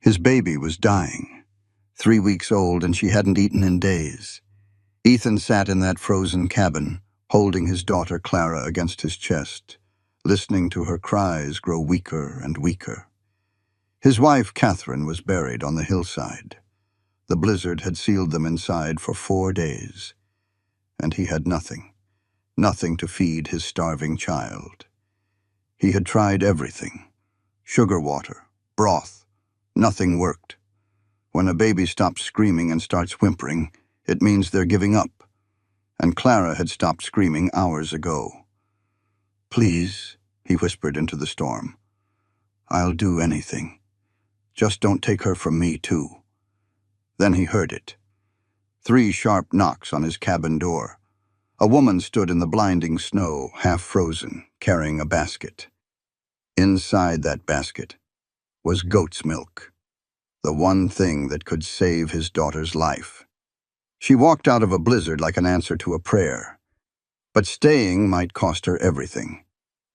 His baby was dying, 3 weeks old, and she hadn't eaten in days. Ethan sat in that frozen cabin, holding his daughter Clara against his chest, listening to her cries grow weaker and weaker. His wife, Catherine, was buried on the hillside. The blizzard had sealed them inside for 4 days, and he had nothing to feed his starving child. He had tried everything: sugar water, broth. Nothing worked. When a baby stops screaming and starts whimpering, it means they're giving up, and Clara had stopped screaming hours ago. "Please," he whispered into the storm. "I'll do anything. Just don't take her from me, too." Then he heard it. 3 sharp knocks on his cabin door. A woman stood in the blinding snow, half frozen, carrying a basket. Inside that basket was goat's milk, the one thing that could save his daughter's life. She walked out of a blizzard like an answer to a prayer, but staying might cost her everything,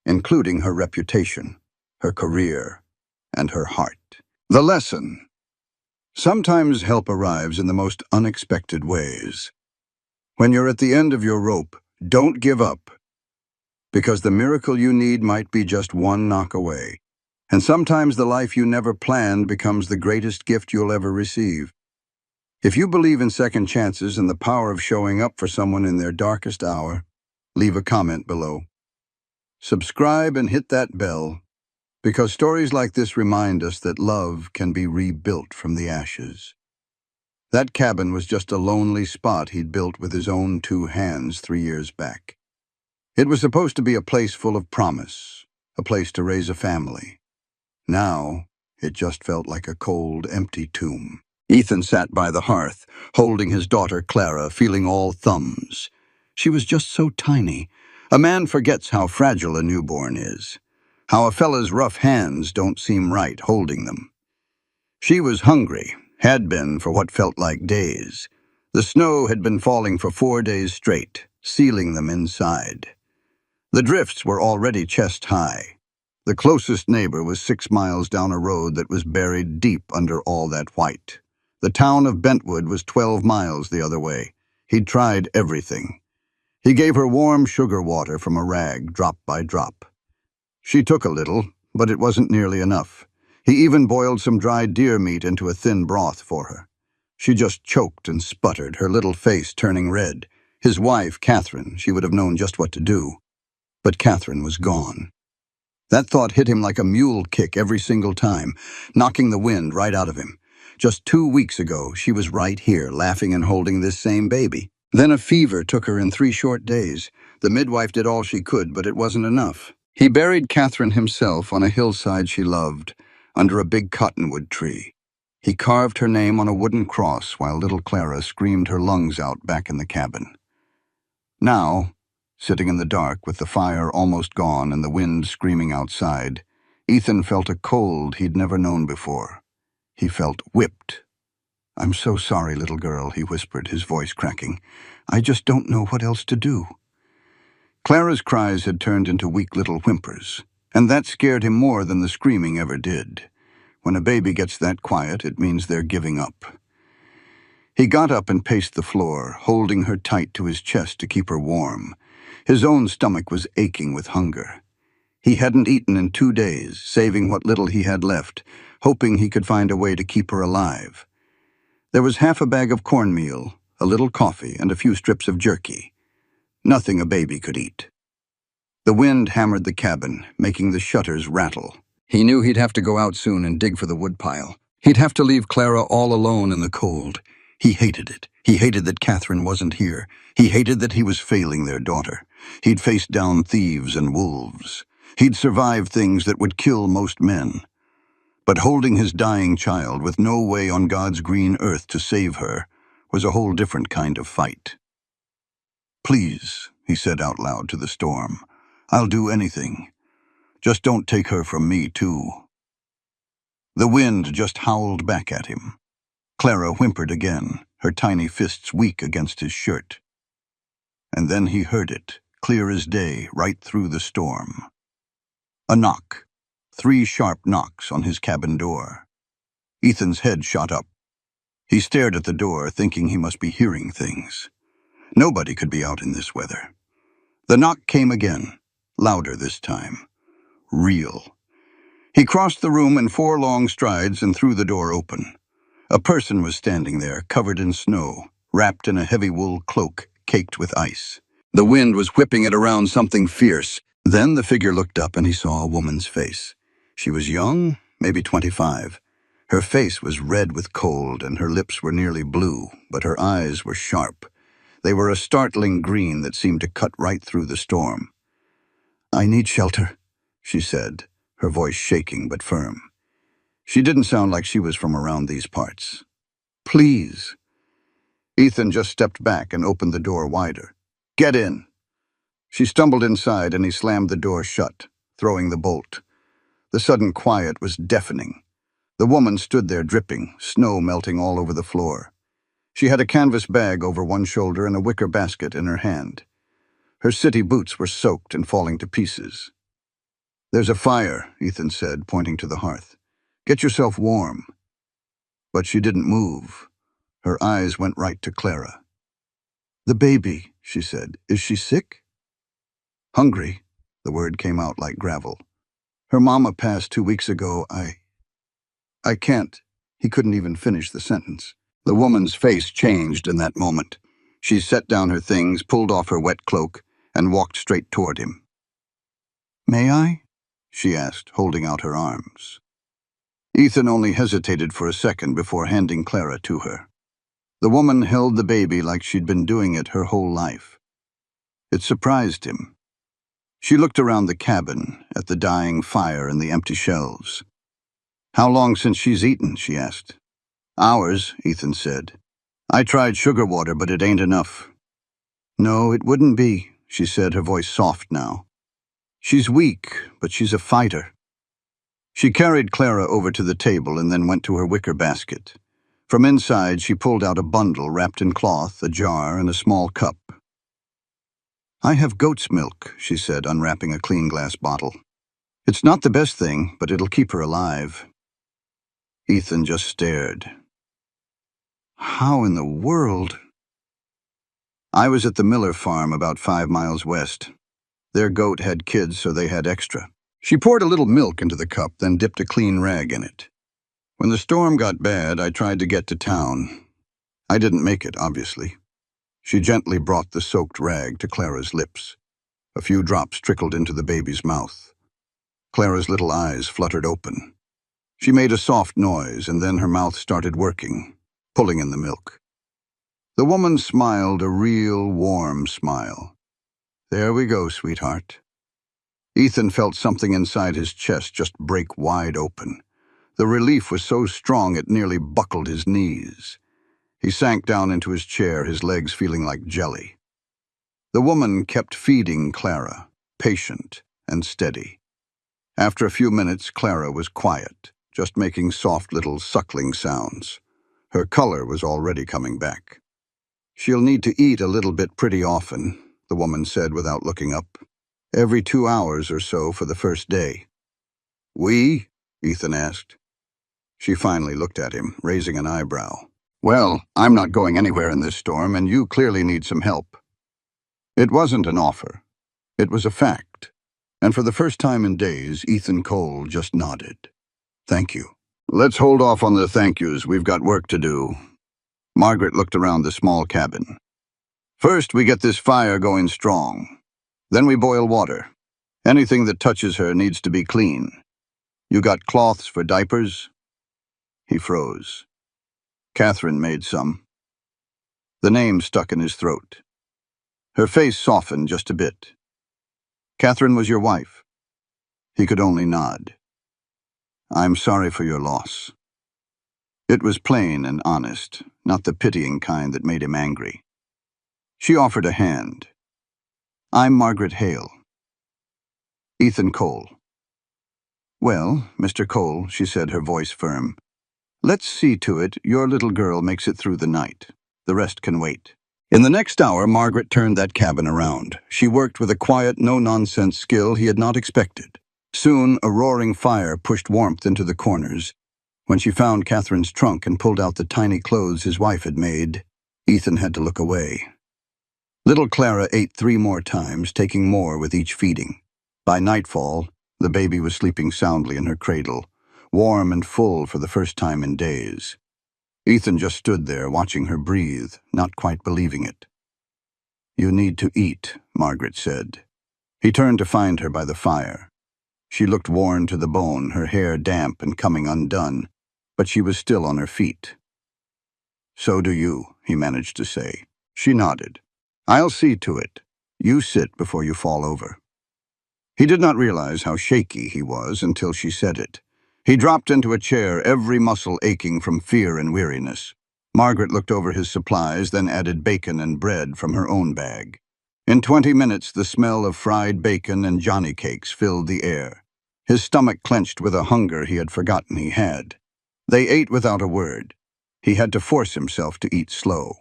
including her reputation, her career, and her heart. The lesson: sometimes help arrives in the most unexpected ways. When you're at the end of your rope, don't give up, because the miracle you need might be just one knock away. And sometimes the life you never planned becomes the greatest gift you'll ever receive. If you believe in second chances and the power of showing up for someone in their darkest hour, leave a comment below. Subscribe and hit that bell, because stories like this remind us that love can be rebuilt from the ashes. That cabin was just a lonely spot he'd built with his own 2 hands 3 years back. It was supposed to be a place full of promise, a place to raise a family. Now, it just felt like a cold, empty tomb. Ethan sat by the hearth, holding his daughter Clara, feeling all thumbs. She was just so tiny. A man forgets how fragile a newborn is, how a fella's rough hands don't seem right holding them. She was hungry, had been for what felt like days. The snow had been falling for 4 days straight, sealing them inside. The drifts were already chest high. The closest neighbor was 6 miles down a road that was buried deep under all that white. The town of Bentwood was 12 miles the other way. He'd tried everything. He gave her warm sugar water from a rag, drop by drop. She took a little, but it wasn't nearly enough. He even boiled some dried deer meat into a thin broth for her. She just choked and sputtered, her little face turning red. His wife, Catherine, she would have known just what to do. But Catherine was gone. That thought hit him like a mule kick every single time, knocking the wind right out of him. Just 2 weeks ago, she was right here, laughing and holding this same baby. Then a fever took her in 3 short days. The midwife did all she could, but it wasn't enough. He buried Catherine himself on a hillside she loved, under a big cottonwood tree. He carved her name on a wooden cross while little Clara screamed her lungs out back in the cabin. Now, sitting in the dark with the fire almost gone and the wind screaming outside, Ethan felt a cold he'd never known before. He felt whipped. "I'm so sorry, little girl," he whispered, his voice cracking. "I just don't know what else to do." Clara's cries had turned into weak little whimpers, and that scared him more than the screaming ever did. When a baby gets that quiet, it means they're giving up. He got up and paced the floor, holding her tight to his chest to keep her warm. His own stomach was aching with hunger. He hadn't eaten in 2 days, saving what little he had left, hoping he could find a way to keep her alive. There was half a bag of cornmeal, a little coffee, and a few strips of jerky. Nothing a baby could eat. The wind hammered the cabin, making the shutters rattle. He knew he'd have to go out soon and dig for the woodpile. He'd have to leave Clara all alone in the cold. He hated it. He hated that Catherine wasn't here. He hated that he was failing their daughter. He'd faced down thieves and wolves. He'd survived things that would kill most men. But holding his dying child with no way on God's green earth to save her was a whole different kind of fight. "Please," he said out loud to the storm, "I'll do anything. Just don't take her from me, too." The wind just howled back at him. Clara whimpered again, her tiny fists weak against his shirt. And then he heard it, clear as day, right through the storm. A knock. 3 sharp knocks on his cabin door. Ethan's head shot up. He stared at the door, thinking he must be hearing things. Nobody could be out in this weather. The knock came again, louder this time. Real. He crossed the room in 4 long strides and threw the door open. A person was standing there, covered in snow, wrapped in a heavy wool cloak caked with ice. The wind was whipping it around something fierce. Then the figure looked up and he saw a woman's face. She was young, maybe 25. Her face was red with cold and her lips were nearly blue, but her eyes were sharp. They were a startling green that seemed to cut right through the storm. "I need shelter," she said, her voice shaking but firm. She didn't sound like she was from around these parts. "Please." Ethan just stepped back and opened the door wider. "Get in." She stumbled inside and he slammed the door shut, throwing the bolt. The sudden quiet was deafening. The woman stood there dripping, snow melting all over the floor. She had a canvas bag over one shoulder and a wicker basket in her hand. Her city boots were soaked and falling to pieces. "There's a fire," Ethan said, pointing to the hearth. "Get yourself warm." But she didn't move. Her eyes went right to Clara. "The baby," she said. "Is she sick?" "Hungry." The word came out like gravel. "Her mama passed 2 weeks ago. I can't." He couldn't even finish the sentence. The woman's face changed in that moment. She set down her things, pulled off her wet cloak, and walked straight toward him. "May I?" she asked, holding out her arms. Ethan only hesitated for a second before handing Clara to her. The woman held the baby like she'd been doing it her whole life. It surprised him. She looked around the cabin, at the dying fire and the empty shelves. "How long since she's eaten?" she asked. "Hours," Ethan said. "I tried sugar water, but it ain't enough." "No, it wouldn't be," she said, her voice soft now. "She's weak, but she's a fighter." She carried Clara over to the table and then went to her wicker basket. From inside, she pulled out a bundle wrapped in cloth, a jar, and a small cup. "I have goat's milk," she said, unwrapping a clean glass bottle. "It's not the best thing, but it'll keep her alive." Ethan just stared. "How in the world?" "I was at the Miller farm about 5 miles west. Their goat had kids, so they had extra." She poured a little milk into the cup, then dipped a clean rag in it. "When the storm got bad, I tried to get to town. I didn't make it, obviously." She gently brought the soaked rag to Clara's lips. A few drops trickled into the baby's mouth. Clara's little eyes fluttered open. She made a soft noise, and then her mouth started working, pulling in the milk. The woman smiled, a real warm smile. "There we go, sweetheart." Ethan felt something inside his chest just break wide open. The relief was so strong it nearly buckled his knees. He sank down into his chair, his legs feeling like jelly. The woman kept feeding Clara, patient and steady. After a few minutes, Clara was quiet, just making soft little suckling sounds. Her color was already coming back. "She'll need to eat a little bit pretty often," the woman said without looking up. "Every 2 hours or so for the first day." "We?" Ethan asked. She finally looked at him, raising an eyebrow. "Well, I'm not going anywhere in this storm, and you clearly need some help." It wasn't an offer. It was a fact. And for the first time in days, Ethan Cole just nodded. "Thank you." "Let's hold off on the thank yous. We've got work to do." Margaret looked around the small cabin. "First, we get this fire going strong. Then we boil water. Anything that touches her needs to be clean. You got cloths for diapers?" He froze. "Catherine made some." The name stuck in his throat. Her face softened just a bit. "Catherine was your wife?" He could only nod. "I'm sorry for your loss." It was plain and honest, not the pitying kind that made him angry. She offered a hand. "I'm Margaret Hale." "Ethan Cole." "Well, Mr. Cole," she said, her voice firm, "let's see to it your little girl makes it through the night. The rest can wait." In the next hour, Margaret turned that cabin around. She worked with a quiet, no-nonsense skill he had not expected. Soon, a roaring fire pushed warmth into the corners. When she found Catherine's trunk and pulled out the tiny clothes his wife had made, Ethan had to look away. Little Clara ate 3 more times, taking more with each feeding. By nightfall, the baby was sleeping soundly in her cradle, warm and full for the first time in days. Ethan just stood there, watching her breathe, not quite believing it. "You need to eat," Margaret said. He turned to find her by the fire. She looked worn to the bone, her hair damp and coming undone, but she was still on her feet. "So do you," he managed to say. She nodded. "I'll see to it. You sit before you fall over." He did not realize how shaky he was until she said it. He dropped into a chair, every muscle aching from fear and weariness. Margaret looked over his supplies, then added bacon and bread from her own bag. In 20 minutes, the smell of fried bacon and Johnny cakes filled the air. His stomach clenched with a hunger he had forgotten he had. They ate without a word. He had to force himself to eat slow.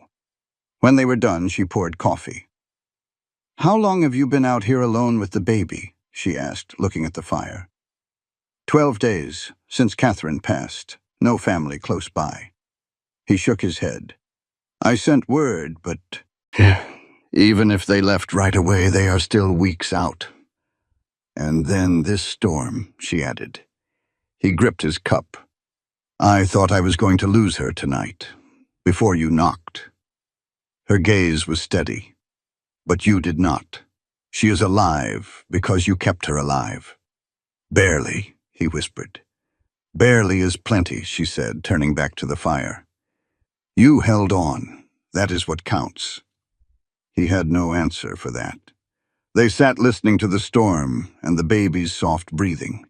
When they were done, she poured coffee. "How long have you been out here alone with the baby?" she asked, looking at the fire. 12 days, since Catherine passed. No family close by." He shook his head. "I sent word, but even if they left right away, they are still weeks out." "And then this storm," she added. He gripped his cup. "I thought I was going to lose her tonight, before you knocked." Her gaze was steady. "But you did not. She is alive because you kept her alive." "Barely," he whispered. "Barely is plenty," she said, turning back to the fire. "You held on. That is what counts." He had no answer for that. They sat listening to the storm and the baby's soft breathing.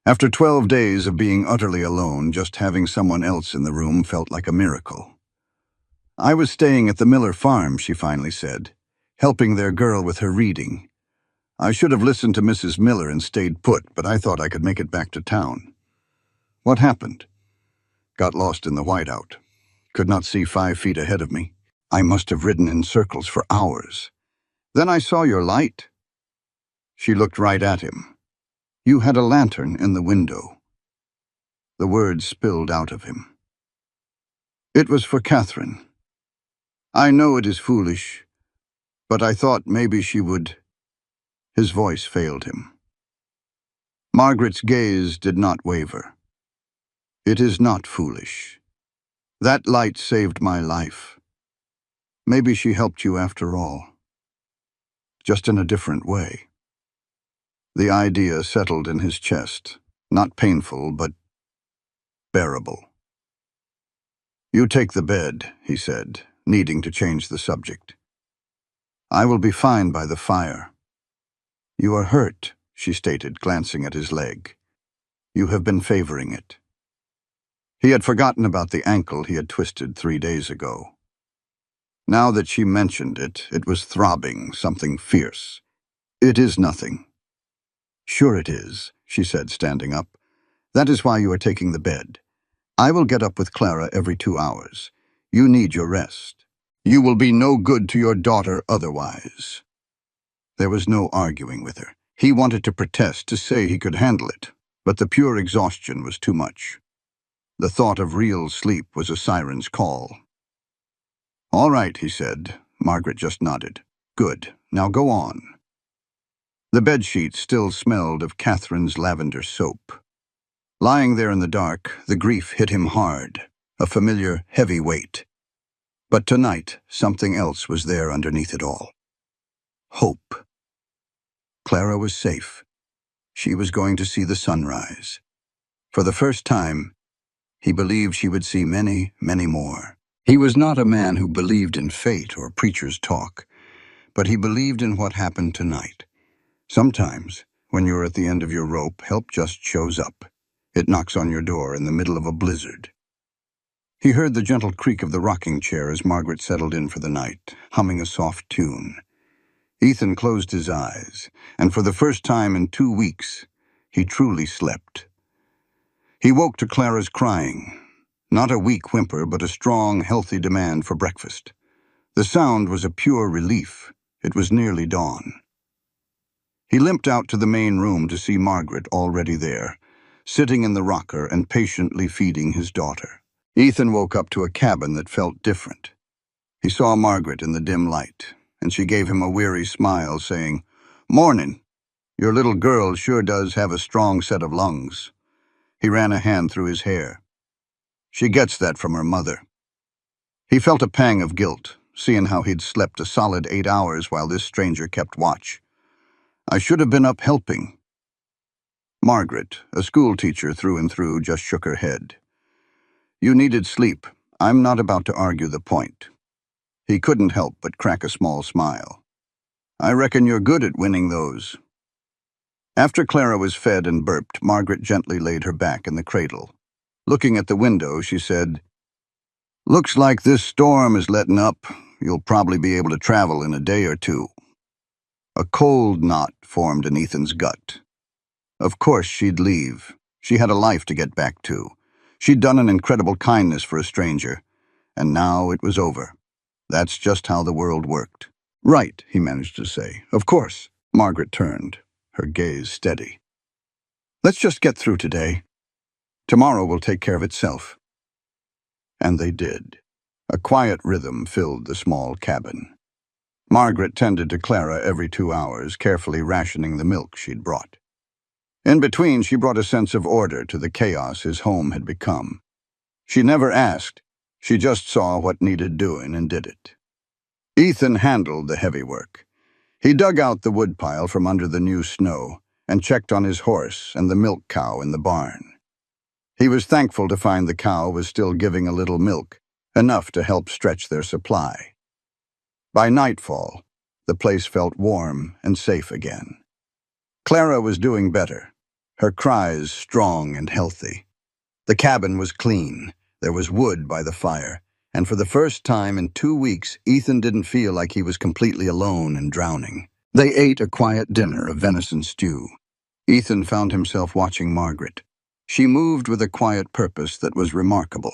After 12 days of being utterly alone, just having someone else in the room felt like a miracle. "I was staying at the Miller farm," she finally said, "helping their girl with her reading. I should have listened to Mrs. Miller and stayed put, but I thought I could make it back to town." "What happened?" "Got lost in the whiteout. Could not see 5 feet ahead of me. I must have ridden in circles for hours. Then I saw your light." She looked right at him. "You had a lantern in the window." The words spilled out of him. "It was for Catherine. I know it is foolish, but I thought maybe she would—" His voice failed him. Margaret's gaze did not waver. "It is not foolish. That light saved my life. Maybe she helped you after all. Just in a different way." The idea settled in his chest, not painful, but bearable. "You take the bed," he said, needing to change the subject. "I will be fine by the fire." "You are hurt," she stated, glancing at his leg. "You have been favoring it." He had forgotten about the ankle he had twisted 3 days ago. Now that she mentioned it, it was throbbing, something fierce. "It is nothing." "Sure it is," she said, standing up. "That is why you are taking the bed. I will get up with Clara every 2 hours. You need your rest. You will be no good to your daughter otherwise." There was no arguing with her. He wanted to protest, to say he could handle it, but the pure exhaustion was too much. The thought of real sleep was a siren's call. "All right," he said. Margaret just nodded. "Good. Now go on." The bedsheet still smelled of Catherine's lavender soap. Lying there in the dark, the grief hit him hard, a familiar, heavy weight. But tonight, something else was there underneath it all. Hope. Clara was safe. She was going to see the sunrise. For the first time, he believed she would see many, many more. He was not a man who believed in fate or preacher's talk, but he believed in what happened tonight. Sometimes, when you're at the end of your rope, help just shows up. It knocks on your door in the middle of a blizzard. He heard the gentle creak of the rocking chair as Margaret settled in for the night, humming a soft tune. Ethan closed his eyes, and for the first time in 2 weeks, he truly slept. He woke to Clara's crying. Not a weak whimper, but a strong, healthy demand for breakfast. The sound was a pure relief. It was nearly dawn. He limped out to the main room to see Margaret already there. sitting in the rocker and patiently feeding his daughter. Ethan woke up to a cabin that felt different. He saw Margaret in the dim light, and she gave him a weary smile, saying, "Morning. Your little girl sure does have a strong set of lungs." He ran a hand through his hair. "She gets that from her mother." He felt a pang of guilt, seeing how he'd slept a solid 8 hours while this stranger kept watch. "I should have been up helping." Margaret, a schoolteacher through and through, just shook her head. "You needed sleep. I'm not about to argue the point." He couldn't help but crack a small smile. "I reckon you're good at winning those." After Clara was fed and burped, Margaret gently laid her back in the cradle. Looking at the window, she said, "Looks like this storm is letting up. You'll probably be able to travel in a day or two." A cold knot formed in Ethan's gut. Of course she'd leave. She had a life to get back to. She'd done an incredible kindness for a stranger, and now it was over. That's just how the world worked. "Right," he managed to say. "Of course." Margaret turned, her gaze steady. "Let's just get through today. Tomorrow will take care of itself." And they did. A quiet rhythm filled the small cabin. Margaret tended to Clara every 2 hours, carefully rationing the milk she'd brought. In between, she brought a sense of order to the chaos his home had become. She never asked. She just saw what needed doing and did it. Ethan handled the heavy work. He dug out the woodpile from under the new snow and checked on his horse and the milk cow in the barn. He was thankful to find the cow was still giving a little milk, enough to help stretch their supply. By nightfall, the place felt warm and safe again. Clara was doing better, her cries strong and healthy. The cabin was clean, there was wood by the fire, and for the first time in 2 weeks, Ethan didn't feel like he was completely alone and drowning. They ate a quiet dinner of venison stew. Ethan found himself watching Margaret. She moved with a quiet purpose that was remarkable.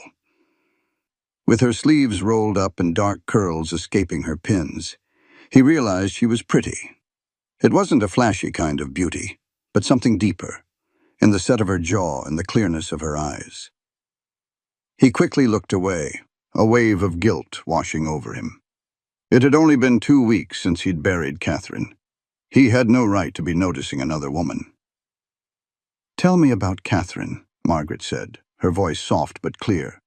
With her sleeves rolled up and dark curls escaping her pins, he realized she was pretty. It wasn't a flashy kind of beauty, but something deeper, in the set of her jaw and the clearness of her eyes. He quickly looked away, a wave of guilt washing over him. It had only been 2 weeks since he'd buried Catherine. He had no right to be noticing another woman. "Tell me about Catherine," Margaret said, her voice soft but clear.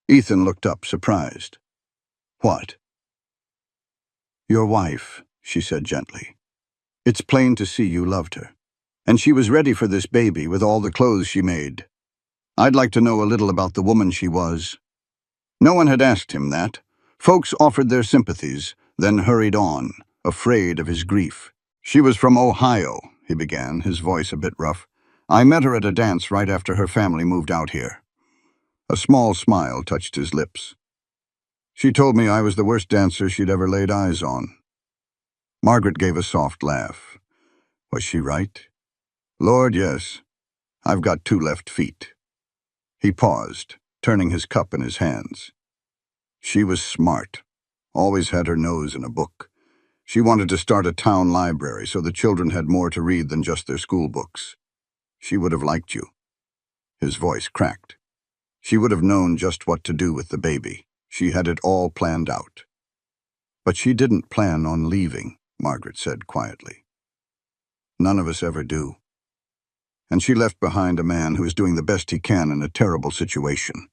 Ethan looked up, surprised. "What?" "Your wife," she said gently. "It's plain to see you loved her. And she was ready for this baby with all the clothes she made. I'd like to know a little about the woman she was." No one had asked him that. Folks offered their sympathies, then hurried on, afraid of his grief. "She was from Ohio," he began, his voice a bit rough. "I met her at a dance right after her family moved out here." A small smile touched his lips. "She told me I was the worst dancer she'd ever laid eyes on." Margaret gave a soft laugh. "Was she right?" "Lord, yes. I've got 2 left feet." He paused, turning his cup in his hands. "She was smart. Always had her nose in a book. She wanted to start a town library so the children had more to read than just their school books. She would have liked you." His voice cracked. "She would have known just what to do with the baby. She had it all planned out." "But she didn't plan on leaving," Margaret said quietly. "None of us ever do. And she left behind a man who is doing the best he can in a terrible situation.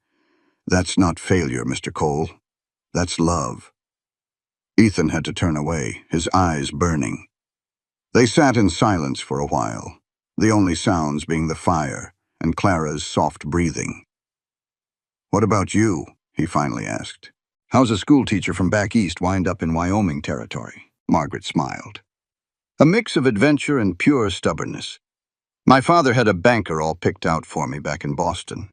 That's not failure, Mr. Cole. That's love." Ethan had to turn away, his eyes burning. They sat in silence for a while, the only sounds being the fire and Clara's soft breathing. "What about you?" he finally asked. "How's a schoolteacher from back east wind up in Wyoming territory?" Margaret smiled. "A mix of adventure and pure stubbornness. My father had a banker all picked out for me back in Boston.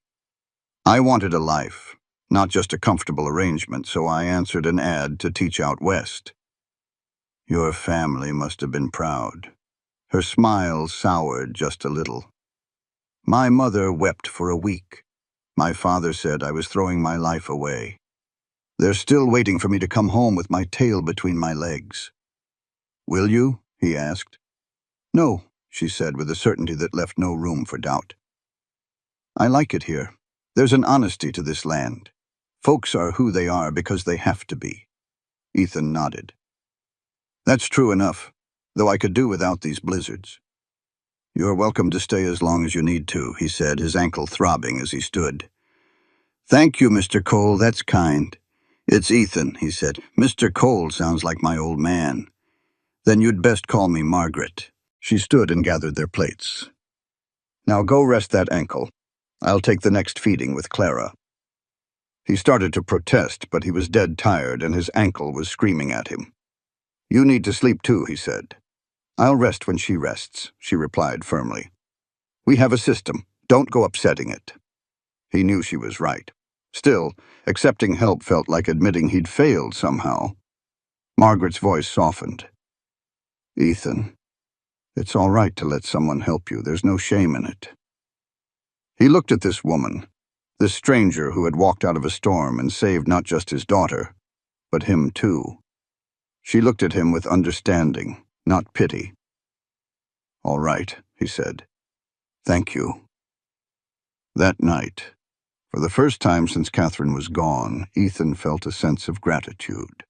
I wanted a life, not just a comfortable arrangement, so I answered an ad to teach out west." "Your family must have been proud." Her smile soured just a little. "My mother wept for a week. My father said I was throwing my life away. They're still waiting for me to come home with my tail between my legs." "Will you?" he asked. "No," she said with a certainty that left no room for doubt. I like it here. There's an honesty to this land. Folks are who they are because they have to be. Ethan nodded. That's true enough, though I could do without these blizzards. You're welcome to stay as long as you need to, he said, his ankle throbbing as he stood. Thank you, Mr. Cole, that's kind. It's Ethan, he said. Mr. Cole sounds like my old man. Then you'd best call me Margaret. She stood and gathered their plates. Now go rest that ankle. I'll take the next feeding with Clara. He started to protest, but he was dead tired and his ankle was screaming at him. You need to sleep too, he said. I'll rest when she rests, she replied firmly. We have a system. Don't go upsetting it. He knew she was right. Still, accepting help felt like admitting he'd failed somehow. Margaret's voice softened. Ethan, it's all right to let someone help you. There's no shame in it. He looked at this woman, this stranger who had walked out of a storm and saved not just his daughter, but him too. She looked at him with understanding, not pity. All right, he said. Thank you. That night, for the first time since Catherine was gone, Ethan felt a sense of gratitude.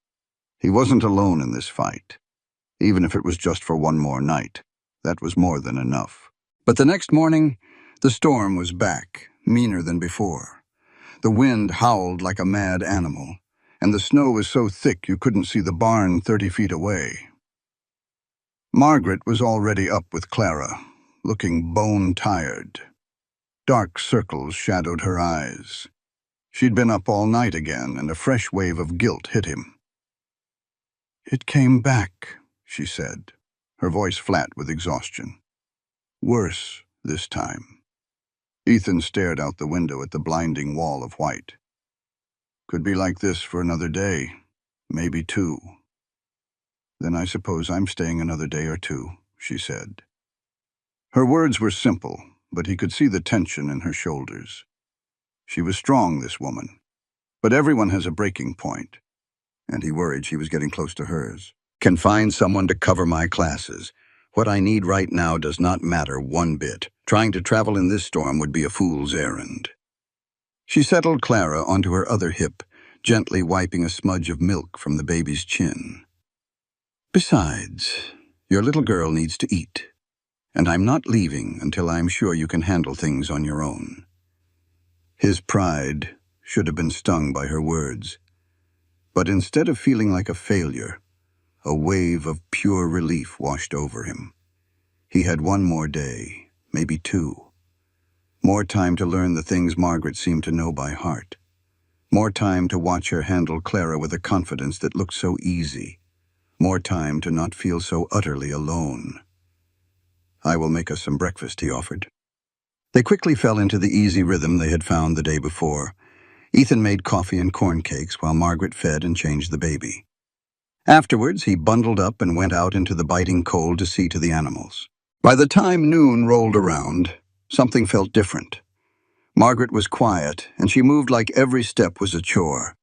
He wasn't alone in this fight. Even if it was just for one more night, that was more than enough. But the next morning, the storm was back, meaner than before. The wind howled like a mad animal, and the snow was so thick you couldn't see the barn 30 feet away. Margaret was already up with Clara, looking bone-tired. Dark circles shadowed her eyes. She'd been up all night again, and a fresh wave of guilt hit him. It came back, she said, her voice flat with exhaustion. Worse this time. Ethan stared out the window at the blinding wall of white. Could be like this for another day, maybe two. Then I suppose I'm staying another day or two, she said. Her words were simple, but he could see the tension in her shoulders. She was strong, this woman, but everyone has a breaking point, and he worried she was getting close to hers. Can find someone to cover my classes. What I need right now does not matter one bit. Trying to travel in this storm would be a fool's errand. She settled Clara onto her other hip, gently wiping a smudge of milk from the baby's chin. Besides, your little girl needs to eat, and I'm not leaving until I'm sure you can handle things on your own. His pride should have been stung by her words, but instead of feeling like a failure, a wave of pure relief washed over him. He had one more day, maybe two. More time to learn the things Margaret seemed to know by heart. More time to watch her handle Clara with a confidence that looked so easy. More time to not feel so utterly alone. I will make us some breakfast, he offered. They quickly fell into the easy rhythm they had found the day before. Ethan made coffee and corn cakes while Margaret fed and changed the baby. Afterwards, he bundled up and went out into the biting cold to see to the animals. By the time noon rolled around, something felt different. Margaret was quiet, and she moved like every step was a chore.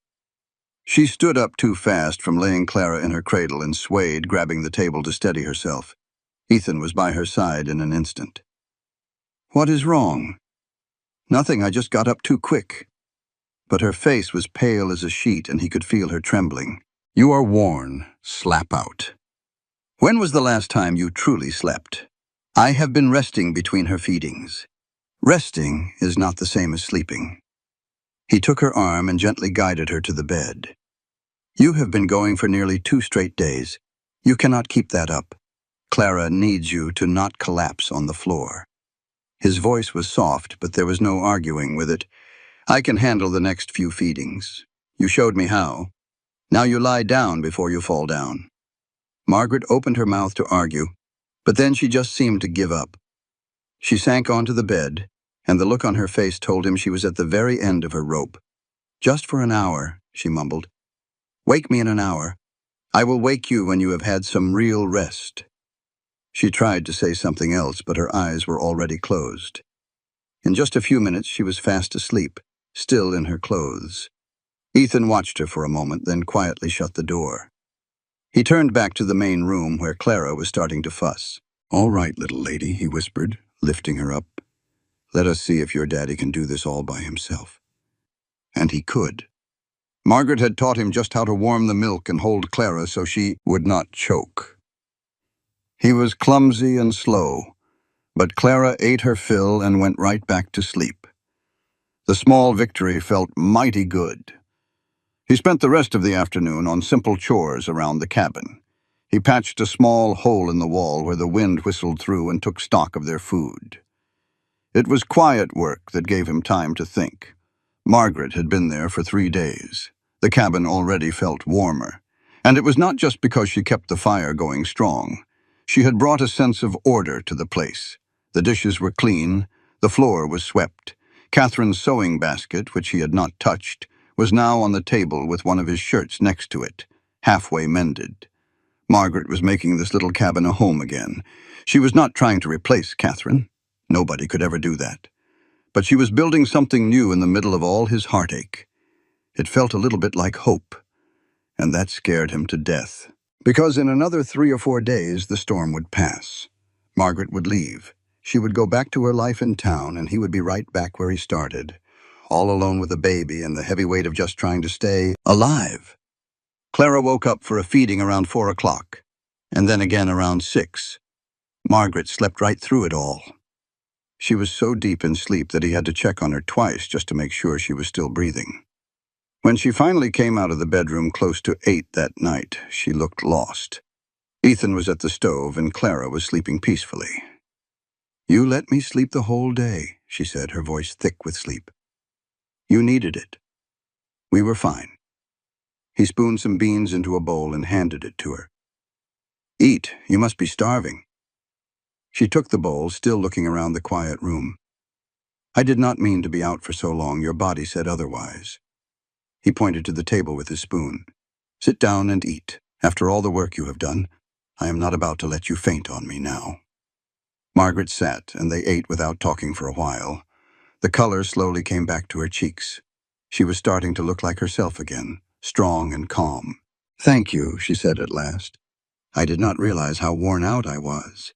She stood up too fast from laying Clara in her cradle and swayed, grabbing the table to steady herself. Ethan was by her side in an instant. What is wrong? Nothing, I just got up too quick. But her face was pale as a sheet, and he could feel her trembling. You are worn. Slap out. When was the last time you truly slept? I have been resting between her feedings. Resting is not the same as sleeping. He took her arm and gently guided her to the bed. You have been going for nearly 2 straight days. You cannot keep that up. Clara needs you to not collapse on the floor. His voice was soft, but there was no arguing with it. I can handle the next few feedings. You showed me how. Now you lie down before you fall down. Margaret opened her mouth to argue, but then she just seemed to give up. She sank onto the bed, and the look on her face told him she was at the very end of her rope. Just for an hour, she mumbled. Wake me in an hour. I will wake you when you have had some real rest. She tried to say something else, but her eyes were already closed. In just a few minutes, she was fast asleep, still in her clothes. Ethan watched her for a moment, then quietly shut the door. He turned back to the main room where Clara was starting to fuss. All right, little lady, he whispered, lifting her up. Let us see if your daddy can do this all by himself. And he could. Margaret had taught him just how to warm the milk and hold Clara so she would not choke. He was clumsy and slow, but Clara ate her fill and went right back to sleep. The small victory felt mighty good. He spent the rest of the afternoon on simple chores around the cabin. He patched a small hole in the wall where the wind whistled through and took stock of their food. It was quiet work that gave him time to think. Margaret had been there for 3 days. The cabin already felt warmer. And it was not just because she kept the fire going strong. She had brought a sense of order to the place. The dishes were clean, the floor was swept. Catherine's sewing basket, which he had not touched, was now on the table with one of his shirts next to it, halfway mended. Margaret was making this little cabin a home again. She was not trying to replace Catherine. Nobody could ever do that. But she was building something new in the middle of all his heartache. It felt a little bit like hope, and that scared him to death. Because in another 3 or 4 days, the storm would pass. Margaret would leave. She would go back to her life in town, and he would be right back where he started, all alone with a baby and the heavy weight of just trying to stay alive. Clara woke up for a feeding around 4 o'clock, and then again around 6. Margaret slept right through it all. She was so deep in sleep that he had to check on her twice just to make sure she was still breathing. When she finally came out of the bedroom close to 8 that night, she looked lost. Ethan was at the stove and Clara was sleeping peacefully. "You let me sleep the whole day," she said, her voice thick with sleep. "You needed it." "We were fine." He spooned some beans into a bowl and handed it to her. "Eat, you must be starving." She took the bowl, still looking around the quiet room. "I did not mean to be out for so long. Your body said otherwise." He pointed to the table with his spoon. "Sit down and eat. After all the work you have done, I am not about to let you faint on me now." Margaret sat, and they ate without talking for a while. The color slowly came back to her cheeks. She was starting to look like herself again, strong and calm. "Thank you," she said at last. "I did not realize how worn out I was.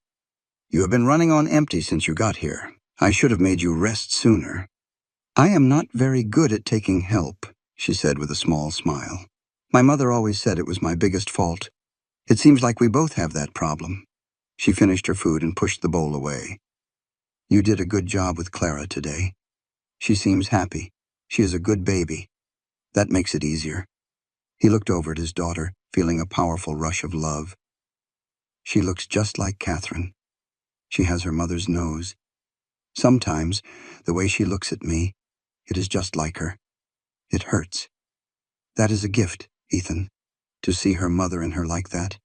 You have been running on empty since you got here. I should have made you rest sooner." "I am not very good at taking help," she said with a small smile. "My mother always said it was my biggest fault. It seems like we both have that problem." She finished her food and pushed the bowl away. "You did a good job with Clara today. She seems happy. She is a good baby. That makes it easier." He looked over at his daughter, feeling a powerful rush of love. "She looks just like Catherine. She has her mother's nose. Sometimes, the way she looks at me, it is just like her. It hurts. That is a gift, Ethan, to see her mother in her like that.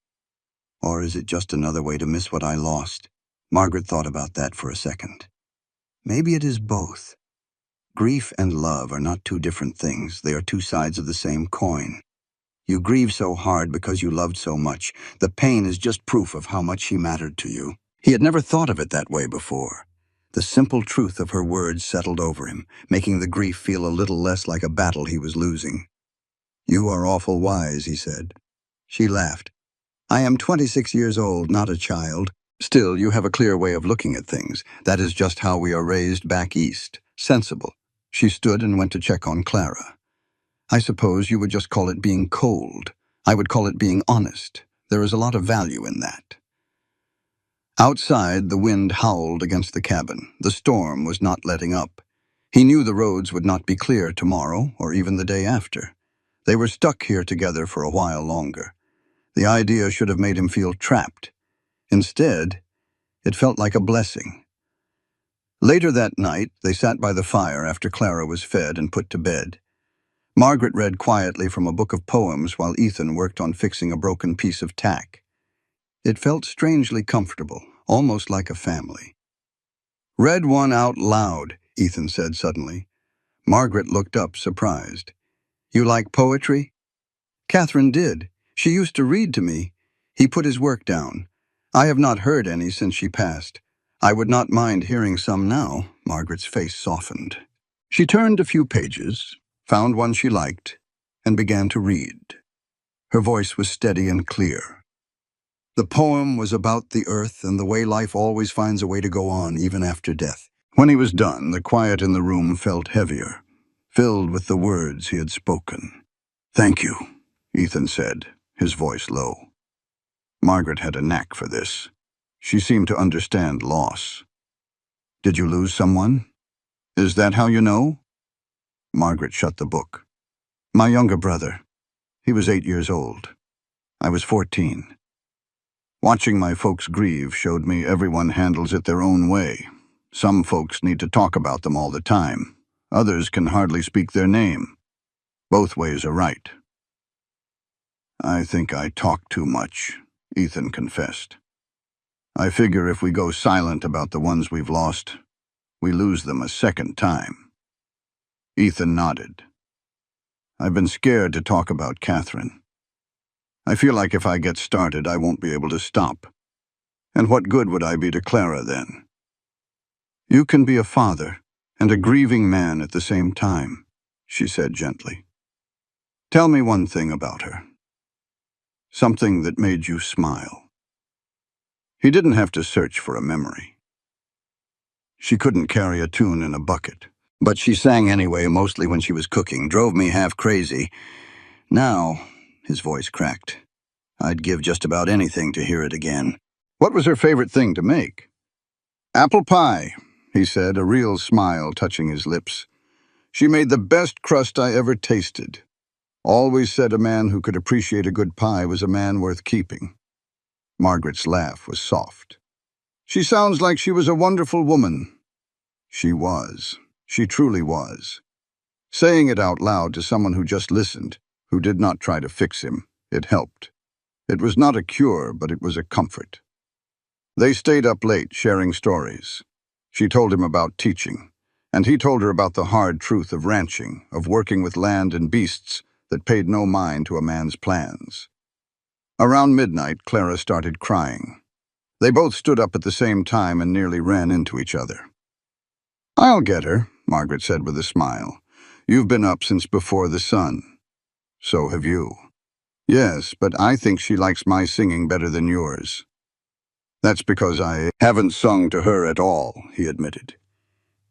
Or is it just another way to miss what I lost?" Margaret thought about that for a second. Maybe it is both. Grief and love are not two different things. They are two sides of the same coin. You grieve so hard because you loved so much. The pain is just proof of how much she mattered to you. He had never thought of it that way before. The simple truth of her words settled over him, making the grief feel a little less like a battle he was losing. "You are awful wise," he said. She laughed. "I am 26 years old, not a child. Still, you have a clear way of looking at things. That is just how we are raised back east. Sensible." She stood and went to check on Clara. "I suppose you would just call it being cold. I would call it being honest. There is a lot of value in that." Outside, the wind howled against the cabin. The storm was not letting up. He knew the roads would not be clear tomorrow or even the day after. They were stuck here together for a while longer. The idea should have made him feel trapped. Instead, it felt like a blessing. Later that night, they sat by the fire after Clara was fed and put to bed. Margaret read quietly from a book of poems while Ethan worked on fixing a broken piece of tack. It felt strangely comfortable, almost like a family. "Read one out loud," Ethan said suddenly. Margaret looked up, surprised. "You like poetry?" "Catherine did. She used to read to me." He put his work down. "I have not heard any since she passed. I would not mind hearing some now." Margaret's face softened. She turned a few pages, found one she liked, and began to read. Her voice was steady and clear. The poem was about the earth and the way life always finds a way to go on even after death. When he was done, the quiet in the room felt heavier, filled with the words he had spoken. "Thank you," Ethan said, his voice low. Margaret had a knack for this. She seemed to understand loss. "Did you lose someone? Is that how you know?" Margaret shut the book. "My younger brother. He was 8 years old. I was 14. Watching my folks grieve showed me everyone handles it their own way. Some folks need to talk about them all the time. Others can hardly speak their name. Both ways are right." "I think I talk too much," Ethan confessed. "I figure if we go silent about the ones we've lost, we lose them a second time." Ethan nodded. "I've been scared to talk about Catherine. I feel like if I get started, I won't be able to stop. And what good would I be to Clara then?" "You can be a father and a grieving man at the same time," she said gently. "Tell me one thing about her. Something that made you smile." He didn't have to search for a memory. She couldn't carry a tune in a bucket, but she sang anyway, mostly when she was cooking. Drove me half crazy. Now, his voice cracked, I'd give just about anything to hear it again. What was her favorite thing to make? "Apple pie," he said, a real smile touching his lips. "She made the best crust I ever tasted. Always said a man who could appreciate a good pie was a man worth keeping." Margaret's laugh was soft. "She sounds like she was a wonderful woman." She was. She truly was. Saying it out loud to someone who just listened, who did not try to fix him, it helped. It was not a cure, but it was a comfort. They stayed up late, sharing stories. She told him about teaching, and he told her about the hard truth of ranching, of working with land and beasts that paid no mind to a man's plans. Around midnight, Clara started crying. They both stood up at the same time and nearly ran into each other. "I'll get her," Margaret said with a smile. "You've been up since before the sun." "So have you." "Yes, but I think she likes my singing better than yours." "That's because I haven't sung to her at all," he admitted.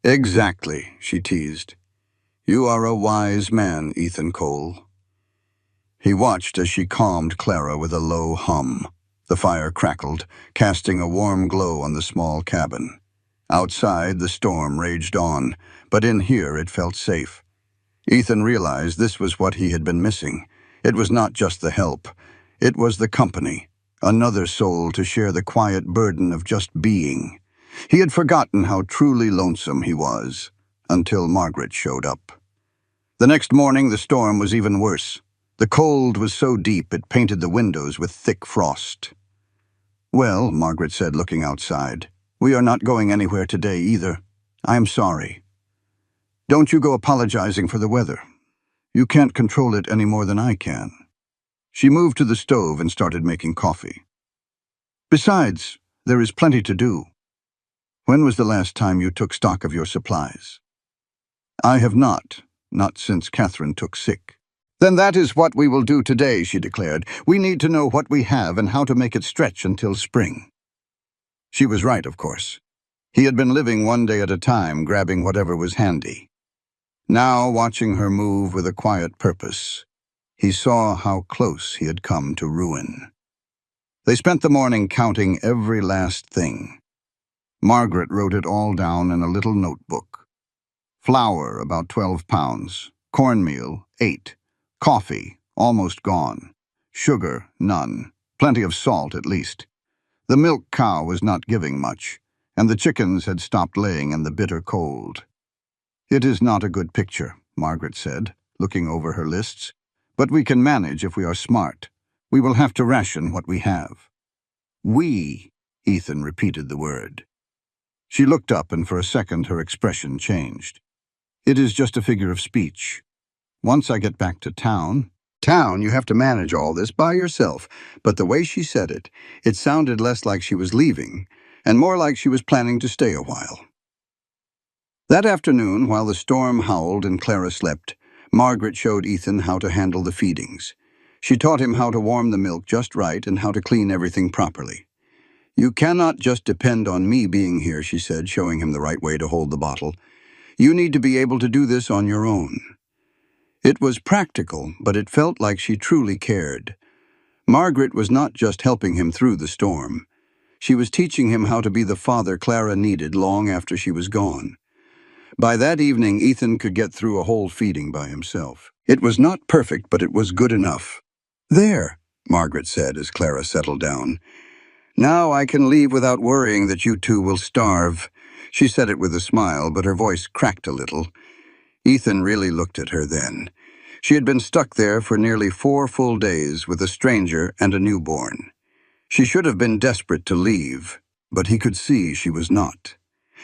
"Exactly," she teased. "You are a wise man, Ethan Cole." He watched as she calmed Clara with a low hum. The fire crackled, casting a warm glow on the small cabin. Outside, the storm raged on, but in here it felt safe. Ethan realized this was what he had been missing. It was not just the help. It was the company, another soul to share the quiet burden of just being. He had forgotten how truly lonesome he was, until Margaret showed up. The next morning, the storm was even worse. The cold was so deep it painted the windows with thick frost. "Well," Margaret said, looking outside, "we are not going anywhere today either. I am sorry." "Don't you go apologizing for the weather. You can't control it any more than I can." She moved to the stove and started making coffee. "Besides, there is plenty to do. When was the last time you took stock of your supplies?" "I have not since Catherine took sick." "Then that is what we will do today," she declared. "We need to know what we have and how to make it stretch until spring." She was right, of course. He had been living one day at a time, grabbing whatever was handy. Now, watching her move with a quiet purpose, he saw how close he had come to ruin. They spent the morning counting every last thing. Margaret wrote it all down in a little notebook. Flour, about 12 pounds. Cornmeal, 8. Coffee, almost gone. Sugar, none. Plenty of salt, at least. The milk cow was not giving much, and the chickens had stopped laying in the bitter cold. "It is not a good picture," Margaret said, looking over her lists. "But we can manage if we are smart. We will have to ration what we have." "We," Ethan repeated the word. She looked up, and for a second her expression changed. "It is just a figure of speech. Once I get back to town..." "Town, you have to manage all this by yourself." But the way she said it, it sounded less like she was leaving, and more like she was planning to stay a while. That afternoon, while the storm howled and Clara slept, Margaret showed Ethan how to handle the feedings. She taught him how to warm the milk just right and how to clean everything properly. "You cannot just depend on me being here," she said, showing him the right way to hold the bottle. "You need to be able to do this on your own." It was practical, but it felt like she truly cared. Margaret was not just helping him through the storm. She was teaching him how to be the father Clara needed long after she was gone. By that evening, Ethan could get through a whole feeding by himself. It was not perfect, but it was good enough. "There," Margaret said as Clara settled down. "Now I can leave without worrying that you two will starve." She said it with a smile, but her voice cracked a little. Ethan really looked at her then. She had been stuck there for nearly 4 full days with a stranger and a newborn. She should have been desperate to leave, but he could see she was not.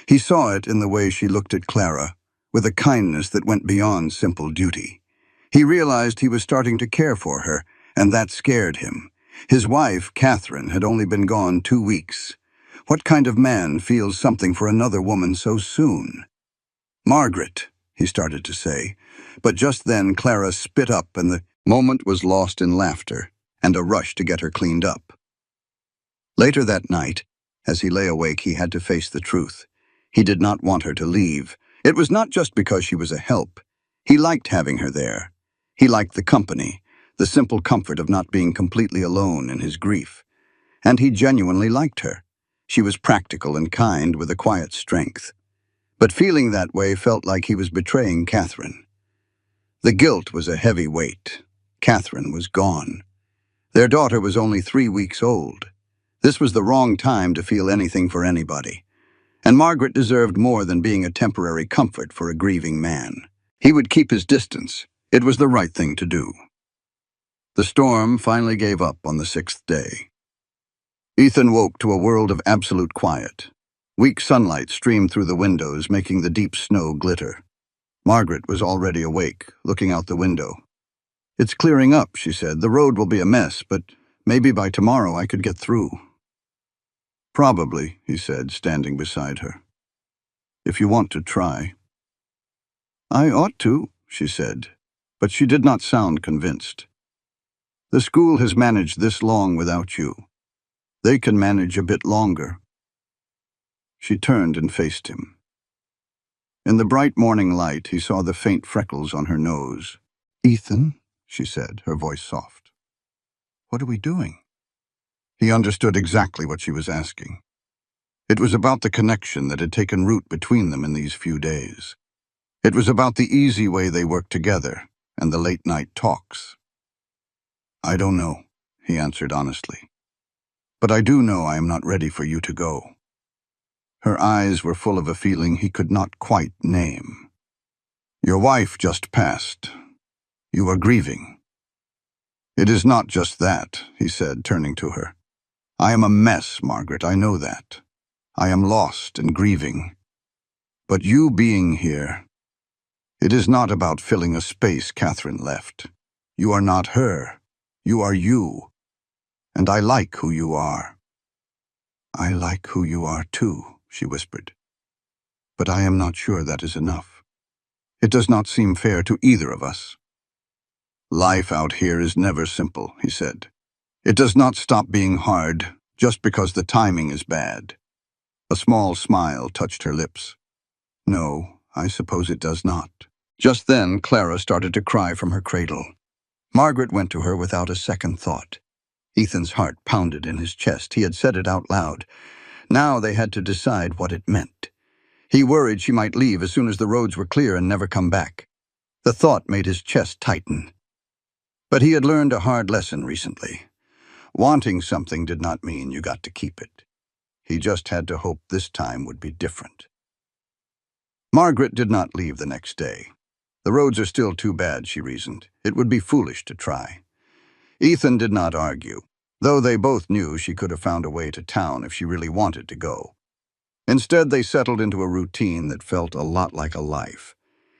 He saw it in the way she looked at Clara, with a kindness that went beyond simple duty. He realized he was starting to care for her, and that scared him. His wife, Catherine, had only been gone 2 weeks. What kind of man feels something for another woman so soon? "Margaret," he started to say, but just then Clara spit up and the moment was lost in laughter and a rush to get her cleaned up. Later that night, as he lay awake, he had to face the truth. He did not want her to leave. It was not just because she was a help. He liked having her there. He liked the company, the simple comfort of not being completely alone in his grief. And he genuinely liked her. She was practical and kind with a quiet strength. But feeling that way felt like he was betraying Catherine. The guilt was a heavy weight. Catherine was gone. Their daughter was only 3 weeks old. This was the wrong time to feel anything for anybody. And Margaret deserved more than being a temporary comfort for a grieving man. He would keep his distance. It was the right thing to do. The storm finally gave up on the 6th day. Ethan woke to a world of absolute quiet. Weak sunlight streamed through the windows, making the deep snow glitter. Margaret was already awake, looking out the window. "It's clearing up," she said. "The road will be a mess, but maybe by tomorrow I could get through." "Probably," he said, standing beside her. "If you want to try." "I ought to," she said, but she did not sound convinced. "The school has managed this long without you. They can manage a bit longer." She turned and faced him. In the bright morning light, he saw the faint freckles on her nose. "Ethan," she said, her voice soft. "What are we doing?" He understood exactly what she was asking. It was about the connection that had taken root between them in these few days. It was about the easy way they worked together and the late-night talks. "I don't know," he answered honestly. "But I do know I am not ready for you to go." Her eyes were full of a feeling he could not quite name. "Your wife just passed. You are grieving." "It is not just that," he said, turning to her. "I am a mess, Margaret, I know that. I am lost and grieving. But you being here, it is not about filling a space Catherine left. You are not her. You are you. And I like who you are." "I like who you are too," she whispered. "But I am not sure that is enough. It does not seem fair to either of us." "Life out here is never simple," he said. "It does not stop being hard just because the timing is bad." A small smile touched her lips. "No, I suppose it does not." Just then, Clara started to cry from her cradle. Margaret went to her without a second thought. Ethan's heart pounded in his chest. He had said it out loud. Now they had to decide what it meant. He worried she might leave as soon as the roads were clear and never come back. The thought made his chest tighten. But he had learned a hard lesson recently. Wanting something did not mean you got to keep it. He just had to hope this time would be different. Margaret did not leave the next day. The roads are still too bad, she reasoned. It would be foolish to try. Ethan did not argue, though they both knew she could have found a way to town if she really wanted to go. Instead, they settled into a routine that felt a lot like a life.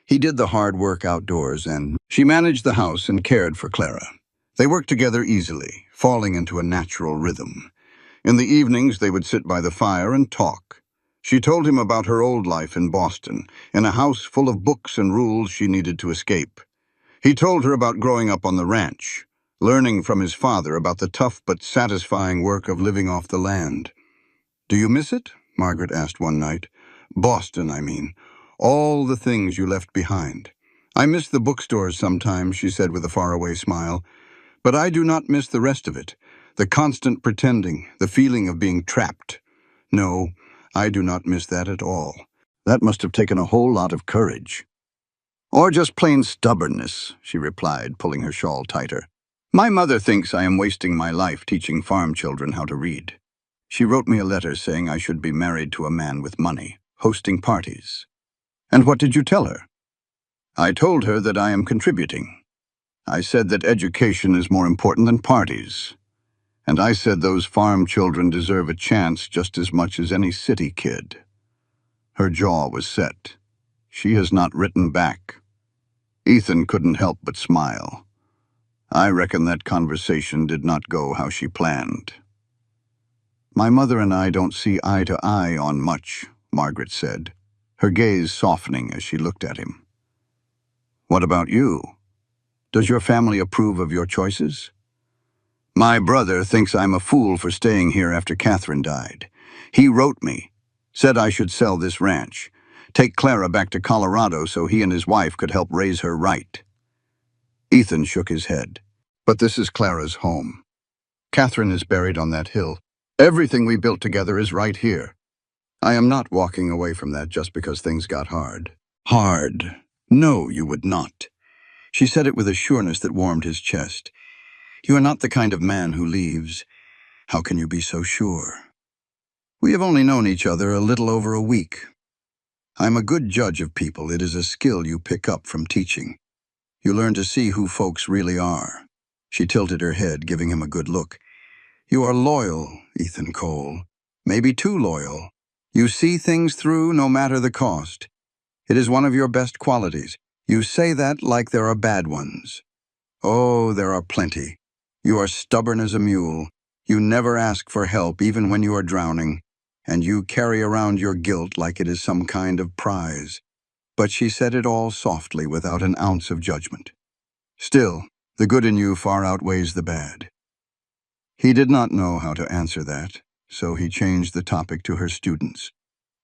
He did the hard work outdoors, and she managed the house and cared for Clara. They worked together easily, falling into a natural rhythm. In the evenings, they would sit by the fire and talk. She told him about her old life in Boston, in a house full of books and rules she needed to escape. He told her about growing up on the ranch, learning from his father about the tough but satisfying work of living off the land. "Do you miss it?" Margaret asked one night. "Boston, I mean. All the things you left behind." "I miss the bookstores sometimes," she said with a faraway smile. "But I do not miss the rest of it. The constant pretending, the feeling of being trapped. No, I do not miss that at all." "That must have taken a whole lot of courage." "Or just plain stubbornness," she replied, pulling her shawl tighter. "My mother thinks I am wasting my life teaching farm children how to read. She wrote me a letter saying I should be married to a man with money, hosting parties." "And what did you tell her?" "I told her that I am contributing. I said that education is more important than parties. And I said those farm children deserve a chance just as much as any city kid." Her jaw was set. She has not written back. Ethan couldn't help but smile. I reckon that conversation did not go how she planned. "My mother and I don't see eye to eye on much," Margaret said, her gaze softening as she looked at him. "What about you? Does your family approve of your choices?" "My brother thinks I'm a fool for staying here after Catherine died. He wrote me, said I should sell this ranch, take Clara back to Colorado so he and his wife could help raise her right." Ethan shook his head. "But this is Clara's home. Catherine is buried on that hill. Everything we built together is right here. I am not walking away from that just because things got hard." "Hard? No, you would not." She said it with a sureness that warmed his chest. "You are not the kind of man who leaves. How can you be so sure?" "We have only known each other a little over a week. I'm a good judge of people. It is a skill you pick up from teaching. You learn to see who folks really are." She tilted her head, giving him a good look. "You are loyal, Ethan Cole. Maybe too loyal. You see things through no matter the cost. It is one of your best qualities. You say that like there are bad ones. Oh, there are plenty. You are stubborn as a mule. You never ask for help even when you are drowning, and you carry around your guilt like it is some kind of prize." But she said it all softly, without an ounce of judgment. "Still, the good in you far outweighs the bad." He did not know how to answer that, so he changed the topic to her students.